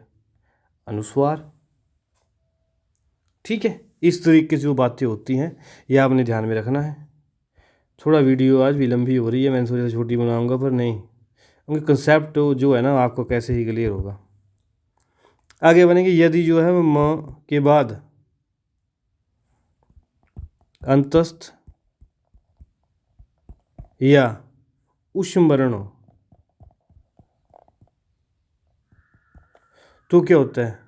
अनुस्वार। ठीक है, इस तरीके से जो बातें होती हैं ये आपने ध्यान में रखना है। थोड़ा वीडियो आज भी लंबी हो रही है, मैंने सोचा छोटी बनाऊंगा, पर नहीं, क्योंकि कंसेप्ट जो है ना आपको कैसे ही क्लियर होगा। आगे बनेंगे, यदि जो है म के बाद अंतस्थ या उष्म वर्ण हो तो क्या होता है?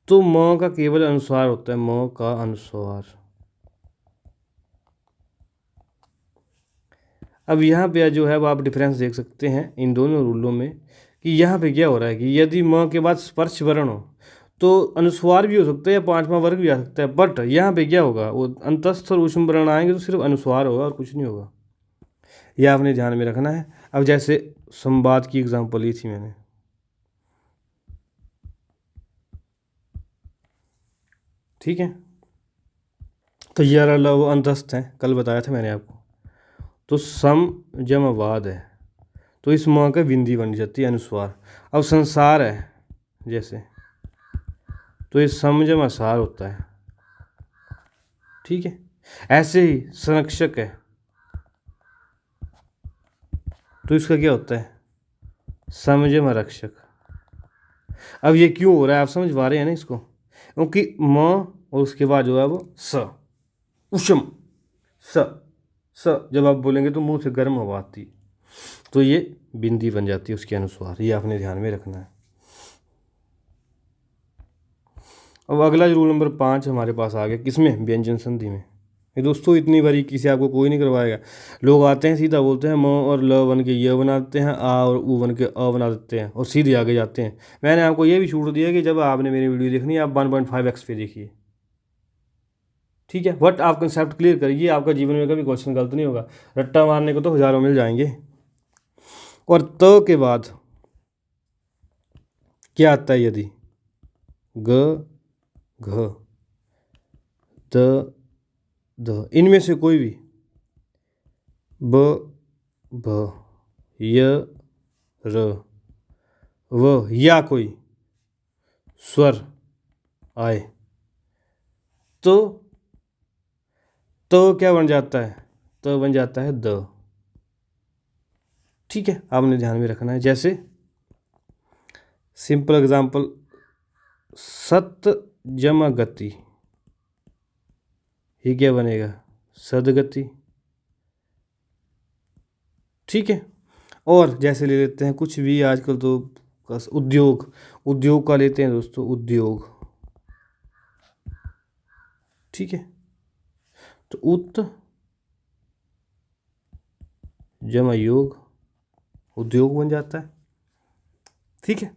तो म का केवल अनुस्वार होता है, म का अनुस्वार। अब यहाँ पे जो है वो आप डिफरेंस देख सकते हैं इन दोनों रूलों में, कि यहाँ पे क्या हो रहा है कि यदि म के बाद स्पर्श वर्ण हो तो अनुस्वार भी हो सकता है या पांचवा वर्ग भी आ सकता है, बट यहाँ पे क्या होगा, वो अंतस्थ और उष्म वर्ण आएंगे तो सिर्फ अनुस्वार होगा और कुछ नहीं होगा। यह आपने ध्यान में रखना है। अब जैसे संवाद की एग्जांपल ली थी मैंने, ठीक है, तो यह लव अंतस्थ है, कल बताया था मैंने आपको। तो सम जम वाद है, तो इस म का बिंदी बन जाती है अनुस्वार। अब संसार है जैसे, तो ये सम जम असार होता है। ठीक है, ऐसे ही संरक्षक है, तो इसका क्या होता है? सम जम रक्षक। अब ये क्यों हो रहा है, आप समझ पा रहे हैं ना इसको? क्योंकि म और उसके बाद जो है वो स, उष्म स, जब आप बोलेंगे तो मुंह से गर्म हवा आती, तो ये बिंदी बन जाती है उसके अनुसार। ये आपने ध्यान में रखना है। अब अगला जो रूल नंबर 5 हमारे पास आ गया, किसमें? व्यंजन संधि में। ये दोस्तों इतनी बारीकी से आपको कोई नहीं करवाएगा। लोग आते हैं सीधा बोलते हैं म और ल बन के य बना देते हैं, आ और उ बन के अ बना देते हैं और सीधे आगे जाते हैं। मैंने आपको ये भी छूट दिया कि जब आपने मेरी वीडियो देखनी है आप 1.5x पे देखिए, ठीक है, बट आप कंसेप्ट क्लियर करिए, आपका जीवन में कभी क्वेश्चन गलत नहीं होगा। रट्टा मारने को तो हजारों मिल जाएंगे। और त के बाद क्या आता है? यदि ग घ द ध, इनमें से कोई भी ब भ य र व या कोई स्वर आए तो क्या बन जाता है? तो बन जाता है द। ठीक है, आपने ध्यान में रखना है। जैसे सिंपल एग्जांपल, सत जमा गति, ये क्या बनेगा? सदगति। ठीक है, और जैसे ले लेते हैं कुछ भी, आजकल तो बस उद्योग का लेते हैं दोस्तों, उद्योग। ठीक है, तो उत जमा योग, उद्योग बन जाता है। ठीक है,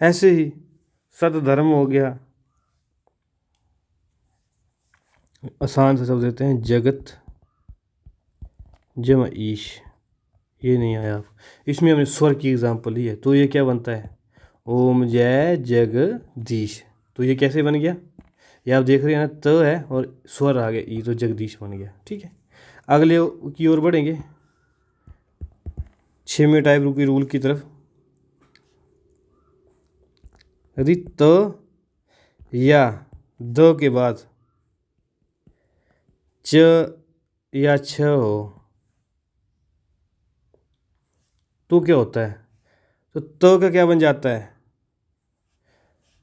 ऐसे ही सतधर्म हो गया, आसान से शब्द देते हैं, जगत जमा ईश, ये नहीं आया आप, इसमें हमने स्वर की एग्जांपल ली है, तो ये क्या बनता है? ओम जय जगदीश। तो ये कैसे बन गया? ये आप देख रहे हैं ना, त है और स्वर आ गया ई, तो जगदीश बन गया। ठीक है, अगले की ओर बढ़ेंगे, 6वें टाइप की रूल की तरफ। यदि त या द के बाद च या छ हो तो क्या होता है? तो त का क्या बन जाता है?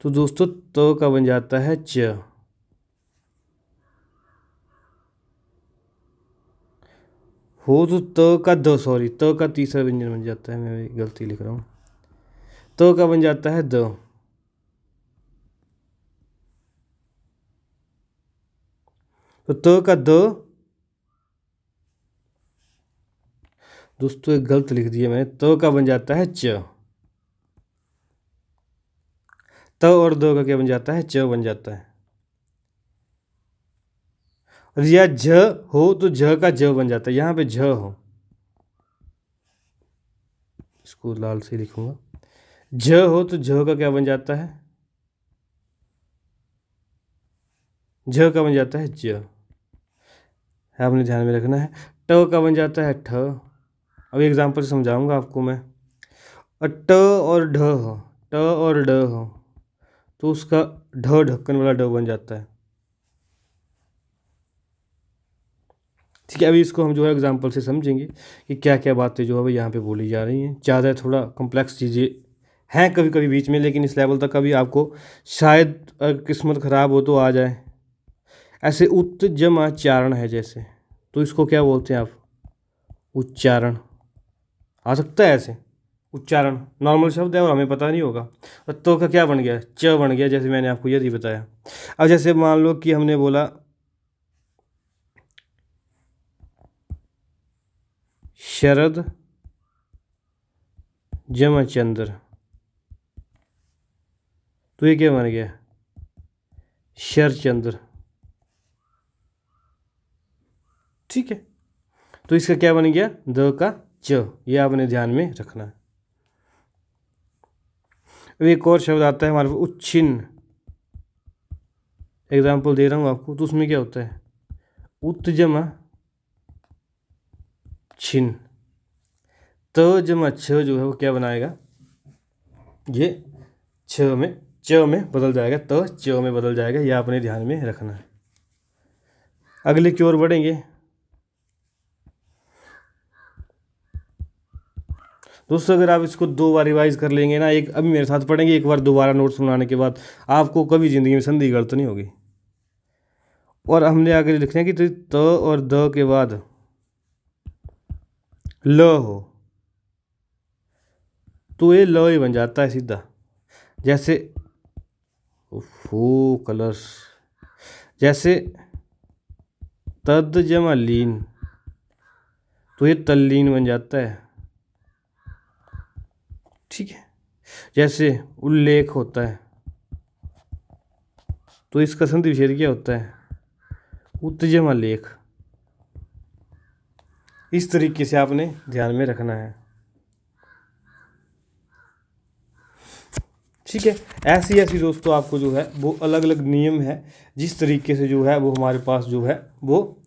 तो दोस्तों त का बन जाता है च। हो तो त का द, सॉरी, त का तीसरा व्यंजन बन जाता है, मैं गलती लिख रहा हूँ। त का बन जाता है द, तो त का द दोस्तों एक गलत लिख दिया मैंने, तो का बन जाता है च, त और दो का क्या बन जाता है, च बन जाता है। और या झ हो तो झ का ज बन जाता है, यहाँ पे झ हो, इसको लाल से लिखूंगा, झ हो तो झ का क्या बन जाता है, झ का बन जाता है ज, आपने ध्यान में रखना है। ट का बन जाता है ठ, अब एग्जाम्पल से समझाऊंगा आपको मैं। और ट और ढ हो, ट और ड हो तो उसका ढ ढक्कन वाला ड बन जाता है। ठीक है, अभी इसको हम जो है एग्जाम्पल से समझेंगे कि क्या क्या बातें जो है वो यहाँ पे बोली जा रही हैं। ज़्यादा थोड़ा कॉम्प्लेक्स चीज़ें हैं कभी कभी बीच में, लेकिन इस लेवल तक अभी आपको शायद किस्मत ख़राब हो तो आ जाए। ऐसे उत्जमाचारण है जैसे, तो इसको क्या बोलते हैं आप, उच्चारण। आ सकता है ऐसे, उच्चारण नॉर्मल शब्द है और हमें पता नहीं होगा। और तो का क्या बन गया, च बन गया, जैसे मैंने आपको यदि बताया। अब जैसे मान लो कि हमने बोला शरद जमा चंद्र, तो ये क्या बन गया, शरचंद्र। ठीक है, तो इसका क्या बन गया, द का च, ये आपने ध्यान में रखना है। अब एक और शब्द आता है हमारे पास उच्छिन्न, एग्जाम्पल दे रहा हूँ आपको, तो उसमें क्या होता है, उत्जमा छिन्न, त जमा छ जो है वो क्या बनाएगा, ये च में बदल जाएगा, त च में बदल जाएगा, ये आपने ध्यान में रखना है। अगले की ओर बढ़ेंगे दोस्तों। अगर आप इसको 2 बार रिवाइज कर लेंगे ना, एक अभी मेरे साथ पढ़ेंगे, एक बार दोबारा नोट्स बनाने के बाद आपको कभी ज़िंदगी में संधि गलत नहीं होगी। और हमने आगे लिखना है कि त और द के बाद ल हो तो ये ल ही बन जाता है सीधा। जैसे फू कलर्स, जैसे तद जमा लीन, तो ये तल्लीन बन जाता है। ठीक है, जैसे उल्लेख होता है तो इसका संधि विच्छेद क्या होता है, उत्जमा लेख। इस तरीके से आपने ध्यान में रखना है। ठीक है, ऐसी ऐसी दोस्तों आपको जो है वो अलग अलग नियम है, जिस तरीके से जो है वो हमारे पास जो है वो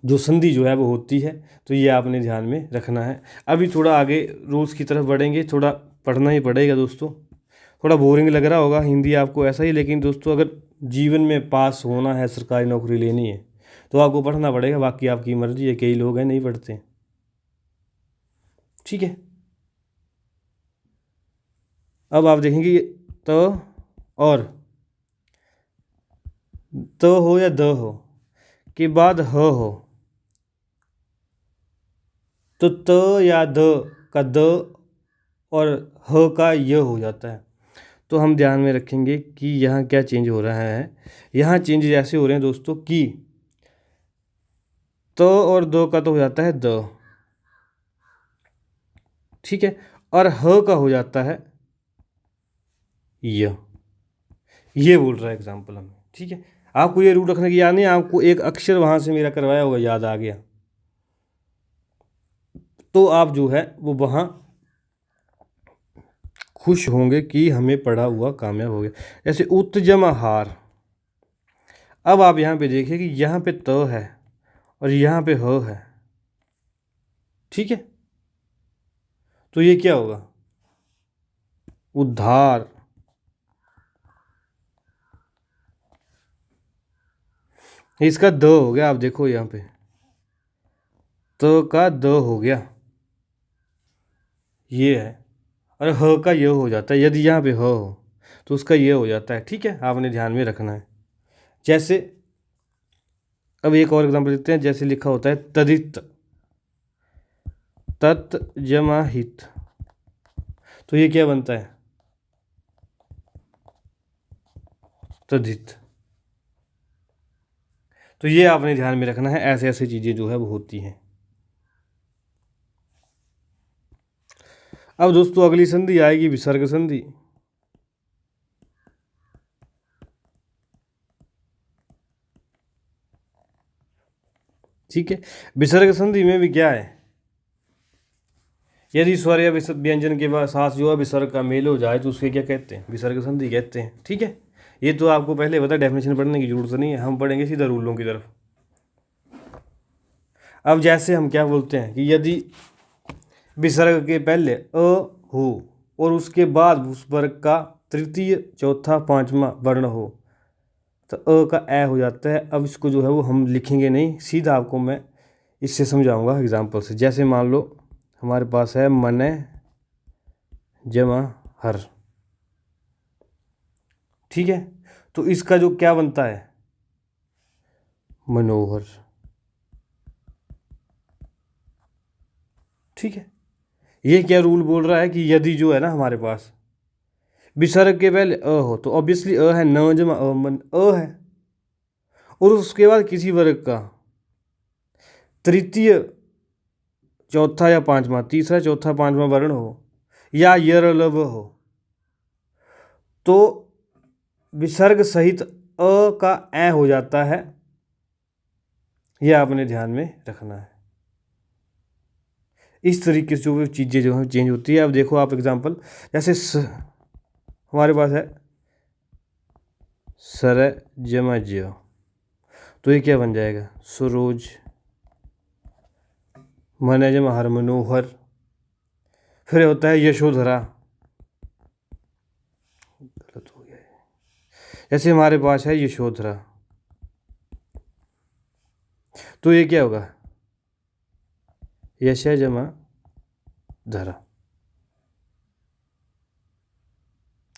जो संधि जो है वो होती है, तो ये आपने ध्यान में रखना है। अभी थोड़ा आगे रूल्स की तरफ बढ़ेंगे, थोड़ा पढ़ना ही पड़ेगा दोस्तों। थोड़ा बोरिंग लग रहा होगा हिंदी आपको ऐसा ही, लेकिन दोस्तों अगर जीवन में पास होना है, सरकारी नौकरी लेनी है, तो आपको पढ़ना पड़ेगा, बाकी आपकी मर्जी है। कई लोग हैं नहीं पढ़ते। ठीक है, अब आप देखेंगे तो और तो हो या द हो के बाद ह हो, तो त या द का द और ह का य हो जाता है। तो हम ध्यान में रखेंगे कि यहाँ क्या चेंज हो रहा है। यहाँ चेंज ऐसे हो रहे हैं दोस्तों कि तो और दो का तो हो जाता है द, ठीक है, और ह का हो जाता है य। ये बोल रहा है एग्जाम्पल हमें। ठीक है, आपको ये रूल रखने की याद नहीं, आपको एक अक्षर वहाँ से मेरा करवाया होगा, याद आ गया, तो आप जो है वो वहाँ खुश होंगे कि हमें पढ़ा हुआ कामयाब हो गया। जैसे उत्तम हार, अब आप यहाँ पे देखिए कि यहाँ पे त है और यहाँ पे ह है। ठीक है, तो ये क्या होगा, उद्धार। इसका द हो गया, आप देखो यहाँ पे तो का द हो गया, ये है, और ह का ये हो जाता है। यदि यहाँ पे ह हो तो उसका ये हो जाता है। ठीक है, आपने ध्यान में रखना है। जैसे अब एक और एग्जांपल देते हैं, जैसे लिखा होता है तदित, तत् जमा हित, तो ये क्या बनता है, तदित। तो ये आपने ध्यान में रखना है, ऐसे ऐसे चीज़ें जो है वो होती हैं। अब दोस्तों अगली संधि आएगी विसर्ग संधि। ठीक है, विसर्ग संधि में भी क्या है, यदि स्वर या व्यंजन के साथ जो है विसर्ग का मेल हो जाए तो उसके क्या कहते हैं, विसर्ग संधि कहते हैं। ठीक है, ये तो आपको पहले पता, डेफिनेशन पढ़ने की जरूरत नहीं है, हम पढ़ेंगे सीधा रूलों की तरफ। अब जैसे हम क्या बोलते हैं कि यदि विसर्ग के पहले अ हो और उसके बाद उस वर्ग का तृतीय चौथा पांचवा वर्ण हो तो अ का ए हो जाता है। अब इसको जो है वो हम लिखेंगे नहीं, सीधा आपको मैं इससे समझाऊंगा एग्जाम्पल से। जैसे मान लो हमारे पास है मने जमा हर। ठीक है, तो इसका जो क्या बनता है, मनोहर। ठीक है, ये क्या रूल बोल रहा है कि यदि जो है ना हमारे पास विसर्ग के पहले अ हो तो ऑब्वियसली अ है, न जमा अ मन अ है, और उसके बाद किसी वर्ग का तृतीय चौथा या पांचवा, तीसरा चौथा पांचवा वर्ण हो या यर लव हो तो विसर्ग सहित अ का ए हो जाता है। यह आपने ध्यान में रखना है। इस तरीके से जो चीज़ें जो है चेंज होती है। अब देखो आप एग्जांपल, जैसे हमारे पास है सर जमा ज्य, तो ये क्या बन जाएगा, सरोज। मन जमा हर, मनोहर। फिर होता है यशोधरा, गलत हो गया। जैसे हमारे पास है यशोधरा, तो ये क्या होगा, यश जमा धरा।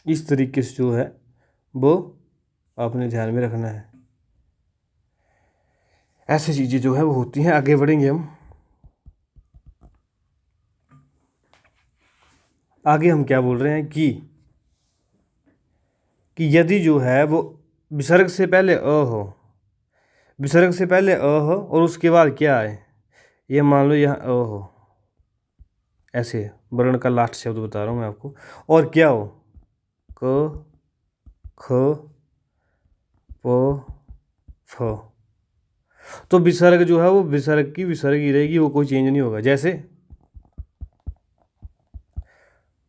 इस तरीके से जो है वो आपने ध्यान में रखना है। ऐसी चीज़ें जो है वो होती हैं। आगे बढ़ेंगे हम। आगे हम क्या बोल रहे हैं कि यदि जो है वो विसर्ग से पहले अ हो, विसर्ग से पहले अ हो और उसके बाद क्या है, ये मान लो यहाँ अ हो, ऐसे वर्ण का लास्ट शब्द बता रहा हूँ मैं आपको, और क्या हो, क ख प फ, तो विसर्ग जो है वो विसर्ग की विसर्ग ही रहेगी, वो कोई चेंज नहीं होगा। जैसे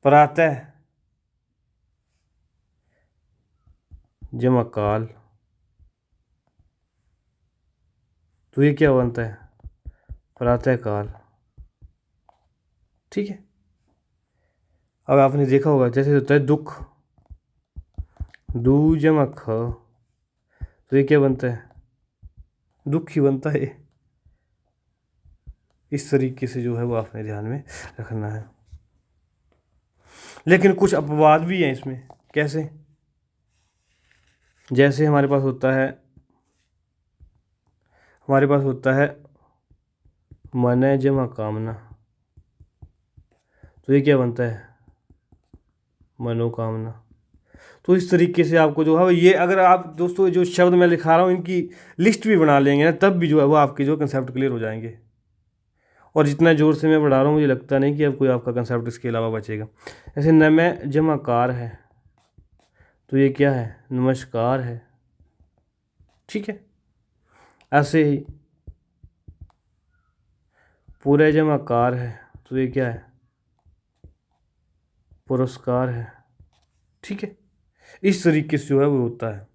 प्रातः जमा काल, तो ये क्या बनता है, प्रातः काल। ठीक है, अब आपने देखा होगा जैसे होता है दुख, दू जमा ख, तो ये क्या बनता है, दुख ही बनता है। इस तरीके से जो है वो आपने ध्यान में रखना है। लेकिन कुछ अपवाद भी हैं इसमें। कैसे, जैसे हमारे पास होता है मन जमा कामना, तो ये क्या बनता है, मनोकामना। तो इस तरीके से आपको जो है ये, अगर आप दोस्तों जो शब्द मैं लिखा रहा हूँ इनकी लिस्ट भी बना लेंगे ना, तब भी जो है वो आपके जो कंसेप्ट क्लियर हो जाएंगे। और जितना ज़ोर से मैं पढ़ा रहा हूँ मुझे लगता नहीं कि अब कोई आपका कंसेप्ट इसके अलावा बचेगा। जैसे नमः जमा कार है, तो ये क्या है, नमस्कार है। ठीक है, ऐसे ही पूरे जमा कार है, तो ये क्या है, पुरस्कार है। ठीक है, इस तरीके से जो है वो होता है।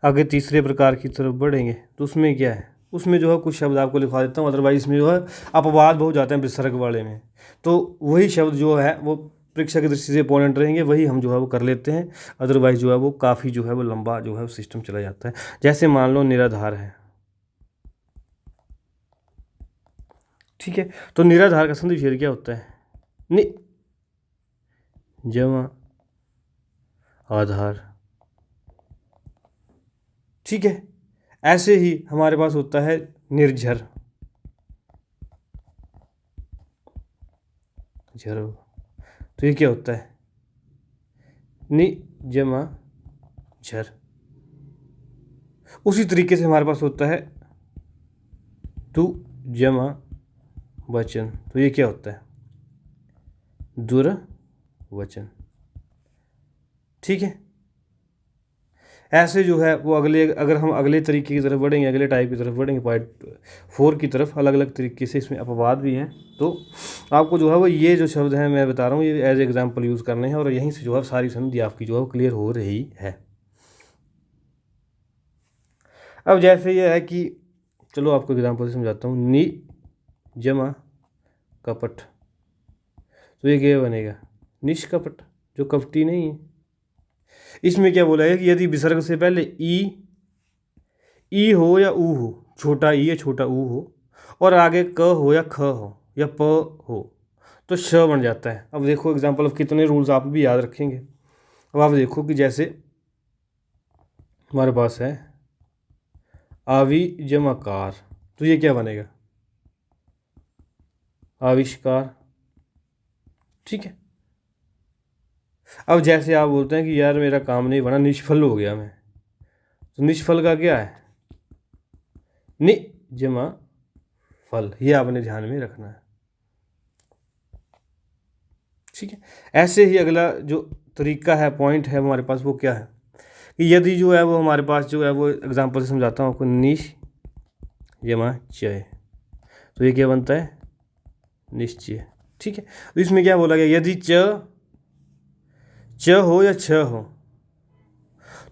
आगे तीसरे प्रकार की तरफ बढ़ेंगे तो उसमें क्या है, उसमें जो है कुछ शब्द आपको लिखवा देता हूँ, अदरवाइज इसमें जो है अपवाद बहुत जाते हैं विसर्ग वाले में। तो वही शब्द जो है वो परीक्षा की दृष्टि से इंपॉर्टेंट रहेंगे, वही हम जो है वो कर लेते हैं। अदरवाइज जो है वो काफ़ी जो है वो लंबा जो है वो सिस्टम चला जाता है। जैसे मान लो निराधार है। ठीक है, तो निराधार का संधि विच्छेद क्या होता है, नि जमा आधार। ठीक है, ऐसे ही हमारे पास होता है निर्झर, झर, तो ये क्या होता है, नि जमा झर। उसी तरीके से हमारे पास होता है दु जमा वचन, तो ये क्या होता है? दुर्वचन। ठीक है, ऐसे जो है वो अगर हम अगले तरीके की तरफ बढ़ेंगे, अगले टाइप की तरफ बढ़ेंगे, पार्ट 4 की तरफ, अलग अलग तरीके से इसमें अपवाद भी हैं, तो आपको जो है वो ये जो शब्द हैं मैं बता रहा हूँ ये एज एग्जाम्पल यूज़ करने हैं, और यहीं से जो है सारी संधि आपकी जो है वो क्लियर हो रही है। अब जैसे ये है कि चलो आपको एग्जाम्पल से समझाता हूँ। नि जमा कपट, तो ये क्या बनेगा? निष्कपट, जो कपटी नहीं है। इसमें क्या बोला है कि यदि विसर्ग से पहले ई हो या ऊ हो, छोटा ई या छोटा ऊ हो, और आगे क हो या ख हो या प हो, तो श बन जाता है। अब देखो एग्जाम्पल ऑफ कितने रूल्स आप भी याद रखेंगे। अब आप देखो कि जैसे हमारे पास है आवि जमाकार, तो ये क्या बनेगा? आविष्कार। ठीक है, अब जैसे आप बोलते हैं कि यार मेरा काम नहीं बना, निष्फल हो गया मैं, तो निष्फल का क्या है? नि जमा फल, ये आपने ध्यान में रखना है। ठीक है, ऐसे ही अगला जो तरीका है, पॉइंट है हमारे पास, वो क्या है कि यदि जो है वो हमारे पास जो है वो एग्जांपल से समझाता हूँ आपको। निश जमा चय, तो ये क्या बनता है? निश्चय। ठीक है, तो इसमें क्या बोला गया? यदि च हो या छ हो,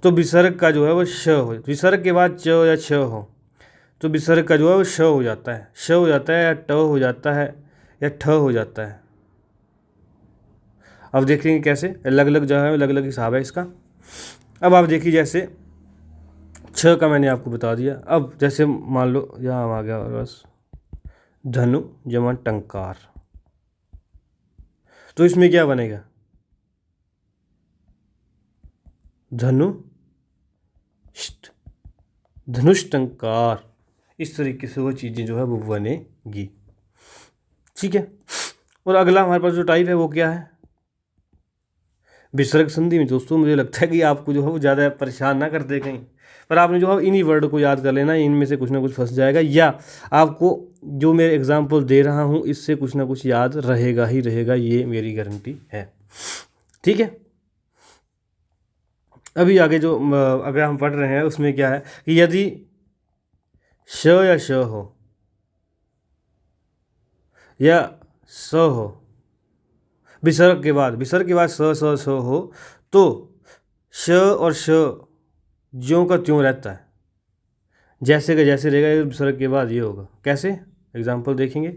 तो विसर्ग का जो है वो श हो, विसर्ग के बाद च या छ हो, तो विसर्ग का जो है वो श हो जाता है, श हो जाता है, या ट हो जाता है, या ठ हो जाता है। अब देखेंगे कैसे, अलग अलग जो है अलग अलग हिसाब है इसका। अब आप देखिए, जैसे छ का मैंने आपको बता दिया। अब जैसे मान लो यहाँ आ गया बस धनु जमा टंकार, तो इसमें क्या बनेगा? धनु धनुष टंकार, इस तरीके से वो चीज़ें जो है वो बनेगी। ठीक है, और अगला हमारे पास जो टाइप है वो क्या है? विसर्ग संधि में दोस्तों मुझे लगता है कि आपको जो है वो ज़्यादा परेशान ना कर दे कहीं, पर आपने जो है इन्हीं वर्ड को याद कर लेना, इनमें से कुछ ना कुछ फंस जाएगा, या आपको जो मैं एग्जाम्पल दे रहा हूँ इससे कुछ ना कुछ याद रहेगा ही रहेगा, ये मेरी गारंटी है। ठीक है, अभी आगे जो अगर हम पढ़ रहे हैं उसमें क्या है कि यदि श या श हो या स हो, विसर्ग के बाद स हो, तो श और श ज्यों का त्यों रहता है, जैसे का जैसे रहेगा, विसर्ग के बाद ये होगा। कैसे? एग्जाम्पल देखेंगे।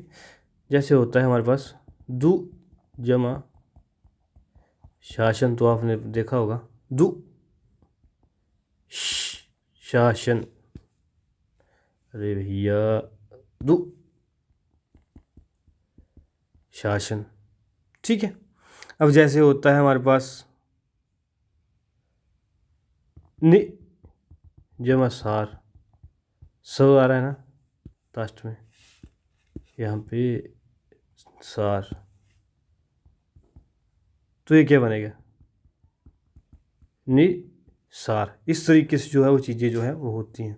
जैसे होता है हमारे पास दु जमा शासन, तो आपने देखा होगा दु शासन, अरे भैया दु शासन। ठीक है, अब जैसे होता है हमारे पास नि जमा सार, स आ रहा है ना लास्ट में, यहाँ पे सार, तो ये क्या बनेगा? नि सार। इस तरीके से जो है वो चीज़ें जो है वो होती हैं।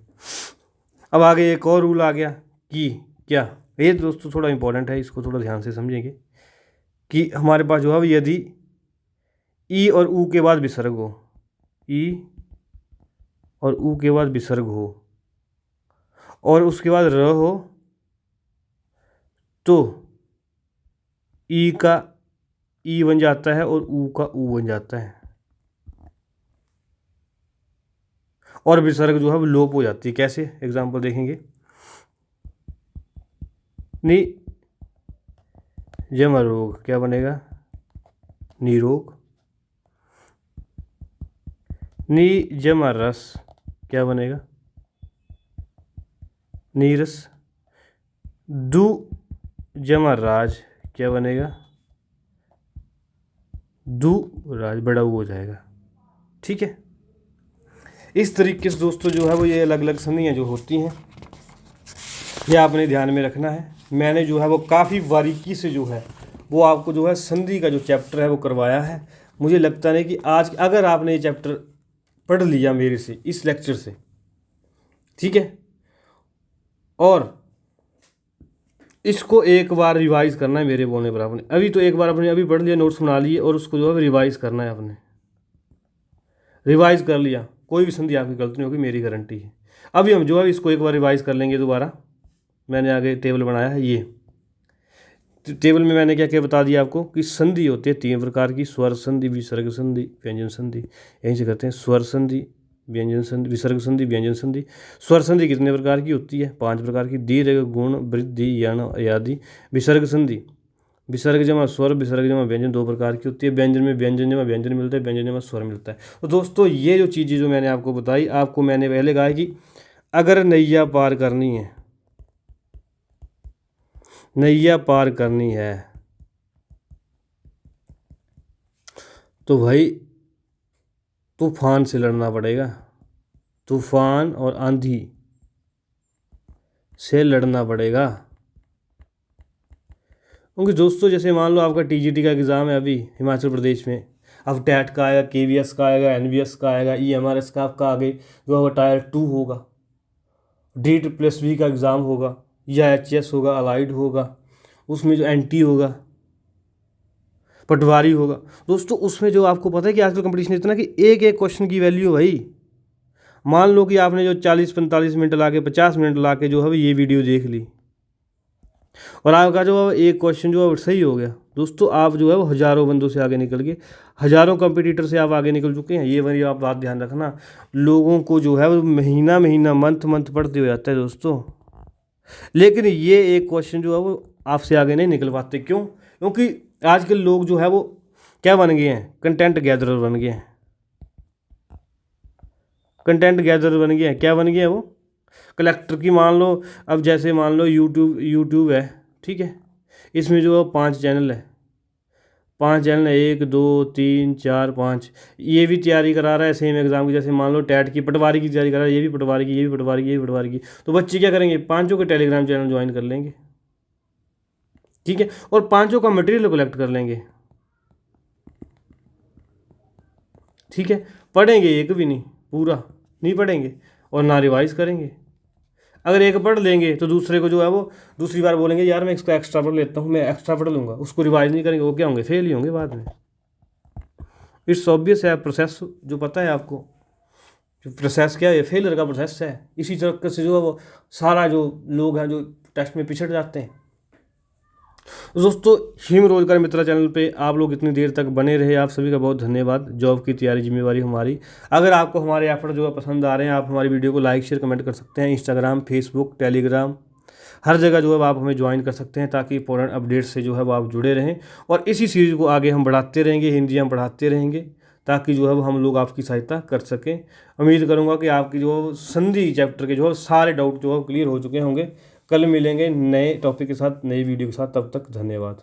अब आगे एक और रूल आ गया कि क्या, ये दोस्तों थोड़ा इंपॉर्टेंट है, इसको थोड़ा ध्यान से समझेंगे कि हमारे पास जो है यदि ई और ऊ के बाद विसर्ग हो, ई और ऊ के बाद विसर्ग हो, और उसके बाद र हो, तो ई का ई बन जाता है और ऊ का ऊ बन जाता है, और विसर्ग जो है वो लोप हो जाती है। कैसे? एग्जाम्पल देखेंगे। नि जमा रोग, क्या बनेगा? निरोग। नि जमा रस, क्या बनेगा? नीरस। दु जमा राज, क्या बनेगा? दु राज, बड़ा वो हो जाएगा। ठीक है, इस तरीके से दोस्तों जो है वो ये अलग अलग संधियाँ जो होती हैं ये आपने ध्यान में रखना है। मैंने जो है वो काफ़ी बारीकी से जो है वो आपको जो है संधि का जो चैप्टर है वो करवाया है। मुझे लगता नहीं कि आज अगर आपने ये चैप्टर पढ़ लिया मेरे से इस लेक्चर से, ठीक है, और इसको एक बार रिवाइज करना है मेरे बोलने पर आपने। अभी तो एक बार अपने अभी पढ़ लिया, नोट्स बना लिए और उसको जो है रिवाइज करना है आपने। रिवाइज कर लिया, कोई भी संधि आपकी गलत नहीं होगी, मेरी गारंटी है। अभी हम जो है इसको एक बार रिवाइज कर लेंगे दोबारा। मैंने आगे टेबल बनाया है, ये टेबल में मैंने क्या क्या बता दिया आपको कि संधि होती है 3 प्रकार की, स्वर संधि, विसर्ग संधि, व्यंजन संधि। यहीं से करते हैं, स्वर संधि, व्यंजन संधि, विसर्ग संधि, व्यंजन संधि। स्वर संधि कितने प्रकार की होती है? 5 प्रकार की, दीर्घ, गुण, वृद्धि, यण आदि। विसर्ग संधि, विसर्ग जमा स्वर, विसर्ग जमा व्यंजन 2 प्रकार की होती है। व्यंजन में व्यंजन जमा व्यंजन मिलता है, व्यंजन जमा स्वर मिलता है। तो दोस्तों ये जो चीज़ें जो मैंने आपको बताई, आपको मैंने पहले कहा कि अगर नैया पार करनी है, नैया पार करनी है तो भाई तूफान से लड़ना पड़ेगा, तूफान और आंधी से लड़ना पड़ेगा। क्योंकि दोस्तों जैसे मान लो आपका टीजीटी का एग्ज़ाम है अभी हिमाचल प्रदेश में, अब टैट का आएगा, केवीएस का आएगा, एनवीएस का आएगा, ईएमआरएस का आपका आगे जो है टायर 2 होगा, DSSV का एग्ज़ाम होगा, या एचएस होगा, अलाइड होगा, उसमें जो एनटी होगा, पटवारी होगा। दोस्तों उसमें जो आपको पता है कि आजकल कंपटीशन इतना कि एक एक क्वेश्चन की वैल्यू भाई, मान लो कि आपने जो 40-45 मिनट ला के 50 मिनट ला के जो है ये वीडियो देख ली और आपका जो है एक क्वेश्चन जो है सही हो गया, दोस्तों आप जो है वो हज़ारों बंदों से आगे निकल गए, हज़ारों कंपटीटर से आप आगे निकल चुके हैं। ये वाली आप बात ध्यान रखना। लोगों को जो है वो महीना महीना मंथ पढ़ते हो जाता है दोस्तों, लेकिन ये एक क्वेश्चन जो है वो आपसे आगे नहीं निकल पाते। क्यों? क्योंकि आजकल लोग जो है वो क्या बन गए हैं? कंटेंट गैदरर बन गए हैं। कंटेंट गैदरर बन गए हैं। क्या बन गए हैं वो? कलेक्टर की। मान लो अब जैसे मान लो यूट्यूब है, ठीक है, इसमें जो है 5 चैनल है, 5 चैनल है, 1 2 3 4 5। ये भी तैयारी करा रहा है सेम एग्जाम की, जैसे मान लो टैट की, पटवारी की तैयारी करा रहा है, ये भी पटवारी की, ये भी पटवारी की, ये भी पटवारी की। तो बच्चे क्या करेंगे? 5 के टेलीग्राम चैनल ज्वाइन कर लेंगे, ठीक है, और 5 का मटेरियल कलेक्ट कर लेंगे, ठीक है। पढ़ेंगे एक भी नहीं, पूरा नहीं पढ़ेंगे और ना रिवाइज करेंगे। अगर एक पढ़ लेंगे तो दूसरे को जो है वो दूसरी बार बोलेंगे यार मैं इसको एक्स्ट्रा पढ़ लेता हूँ, मैं एक्स्ट्रा पढ़ लूँगा, उसको रिवाइज नहीं करेंगे, वो क्या होंगे? फेल ही होंगे बाद में। इट्स ऑब्वियस है, प्रोसेस जो पता है आपको, जो प्रोसेस क्या है, फेलियर का प्रोसेस है। इसी तरह से जो है वो सारा जो लोग हैं जो टेस्ट में पिछड़ जाते हैं। दोस्तों हिम रोजगार मित्रा चैनल पे आप लोग इतनी देर तक बने रहे, आप सभी का बहुत धन्यवाद। जॉब की तैयारी जिम्मेवारी हमारी। अगर आपको हमारे एफर्ट जो है पसंद आ रहे हैं, आप हमारी वीडियो को लाइक शेयर कमेंट कर सकते हैं। इंस्टाग्राम, फेसबुक, टेलीग्राम, हर जगह जो है आप हमें ज्वाइन कर सकते हैं, ताकि इंपॉर्टेंट अपडेट से जो है वो आप जुड़े रहें। और इसी सीरीज़ को आगे हम बढ़ाते रहेंगे, हिंदी हम पढ़ाते रहेंगे, ताकि जो है हम लोग आपकी सहायता कर सकें। उम्मीद करूँगा कि आपकी जो संधि चैप्टर के जो सारे डाउट जो है क्लियर हो चुके होंगे। कल मिलेंगे नए टॉपिक के साथ, नई वीडियो के साथ। तब तक धन्यवाद।